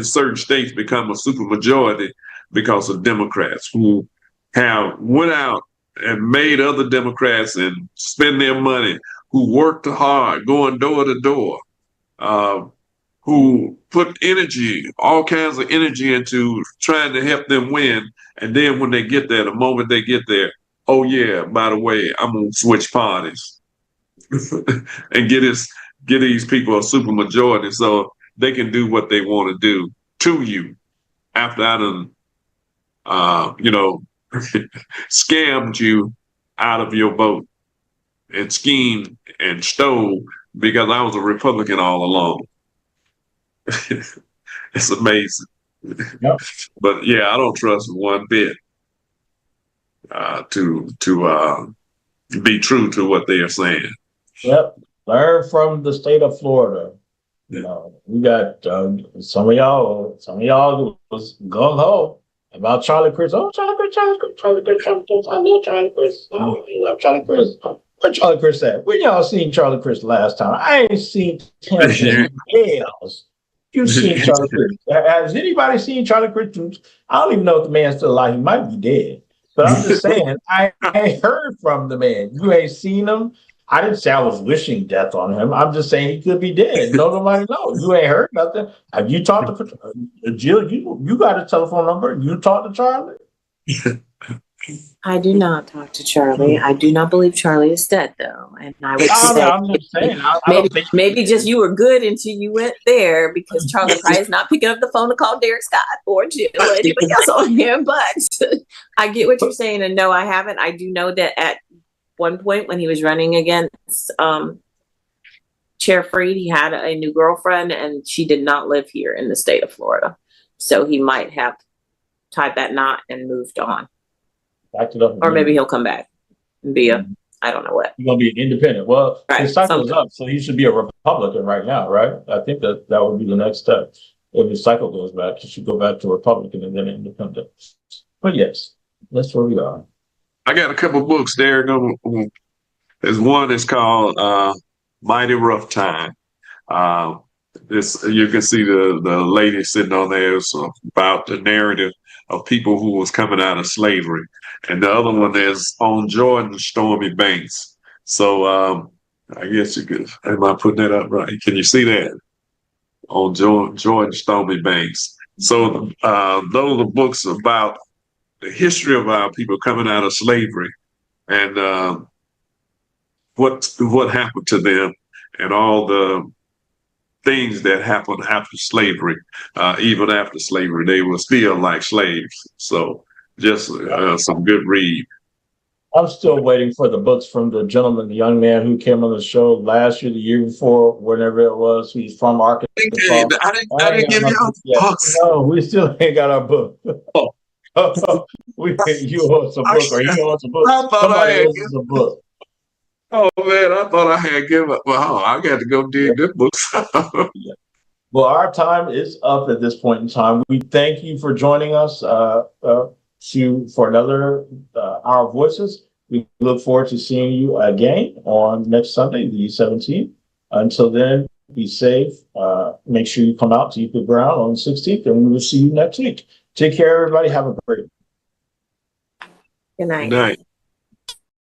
certain states become a supermajority because of Democrats who have went out and made other Democrats and spend their money, who worked hard going door to door, who put energy, all kinds of energy into trying to help them win. And then when they get there, the moment they get there, oh yeah, by the way, I'm gonna switch parties and get these people a super majority so they can do what they want to do to you after I done scammed you out of your vote and schemed and stole because I was a Republican all along. It's amazing. Yep. But yeah, I don't trust one bit to be true to what they are saying. Yep. Learn from the state of Florida. You know, we got some of y'all was gung ho about Charlie Chris. Oh, Charlie Chris. I love Charlie Chris. Oh, you love Charlie Chris. Where Charlie Chris at? When y'all seen Charlie Chris last time? I ain't seen him in else. You've seen Charlie Chris. Has anybody seen Charlie Chris? I don't even know if the man's still alive. He might be dead. But I'm just saying, I ain't heard from the man. You ain't seen him. I didn't say I was wishing death on him. I'm just saying he could be dead. Nobody knows. You ain't heard nothing. Have you talked to Jill? You got a telephone number. You talked to Charlie? I do not talk to Charlie. I do not believe Charlie is dead, though. And I would say, I'm just saying. I don't think maybe just you were good until you went there, because Charlie probably is not picking up the phone to call Derek Scott or Jill or anybody else on here. But I get what you're saying, and no, I haven't. I do know that at one point when he was running against Chair Freed, he had a new girlfriend, and she did not live here in the state of Florida. So he might have tied that knot and moved on. Or maybe he'll come back and be I don't know what. He's going to be an independent. Well, right. His cycle's up, so he should be a Republican right now, right? I think that would be the next step. If his cycle goes back, he should go back to Republican and then independent. But yes, that's where we are. I got a couple books there. There's one that's called Mighty Rough Time. You can see the lady sitting on there. It's about the narrative of people who was coming out of slavery. And the other one is On Jordan's Stormy Banks. So I guess you could, am I putting that up right? Can you see that? on George Stormy Banks. So those are books about the history of our people coming out of slavery and what happened to them and all the things that happened after slavery. Even after slavery, they were still like slaves. So just some good read. I'm still waiting for the books from the gentleman, the young man who came on the show last year, the year before, whenever it was. He's from Arkansas. I didn't give you books. No, we still ain't got our book. Oh. You want some book, or he wants a book. I thought Somebody else is a book. Oh man, I thought I had given up. Well, I got to go dig this book. Well, our time is up at this point in time. We thank you for joining us for another Our Voices. We look forward to seeing you again on next Sunday, the 17th. Until then, be safe. Make sure you come out to Equal Ground on the 16th, and we will see you next week. Take care, everybody. Have a great Good night. Good night.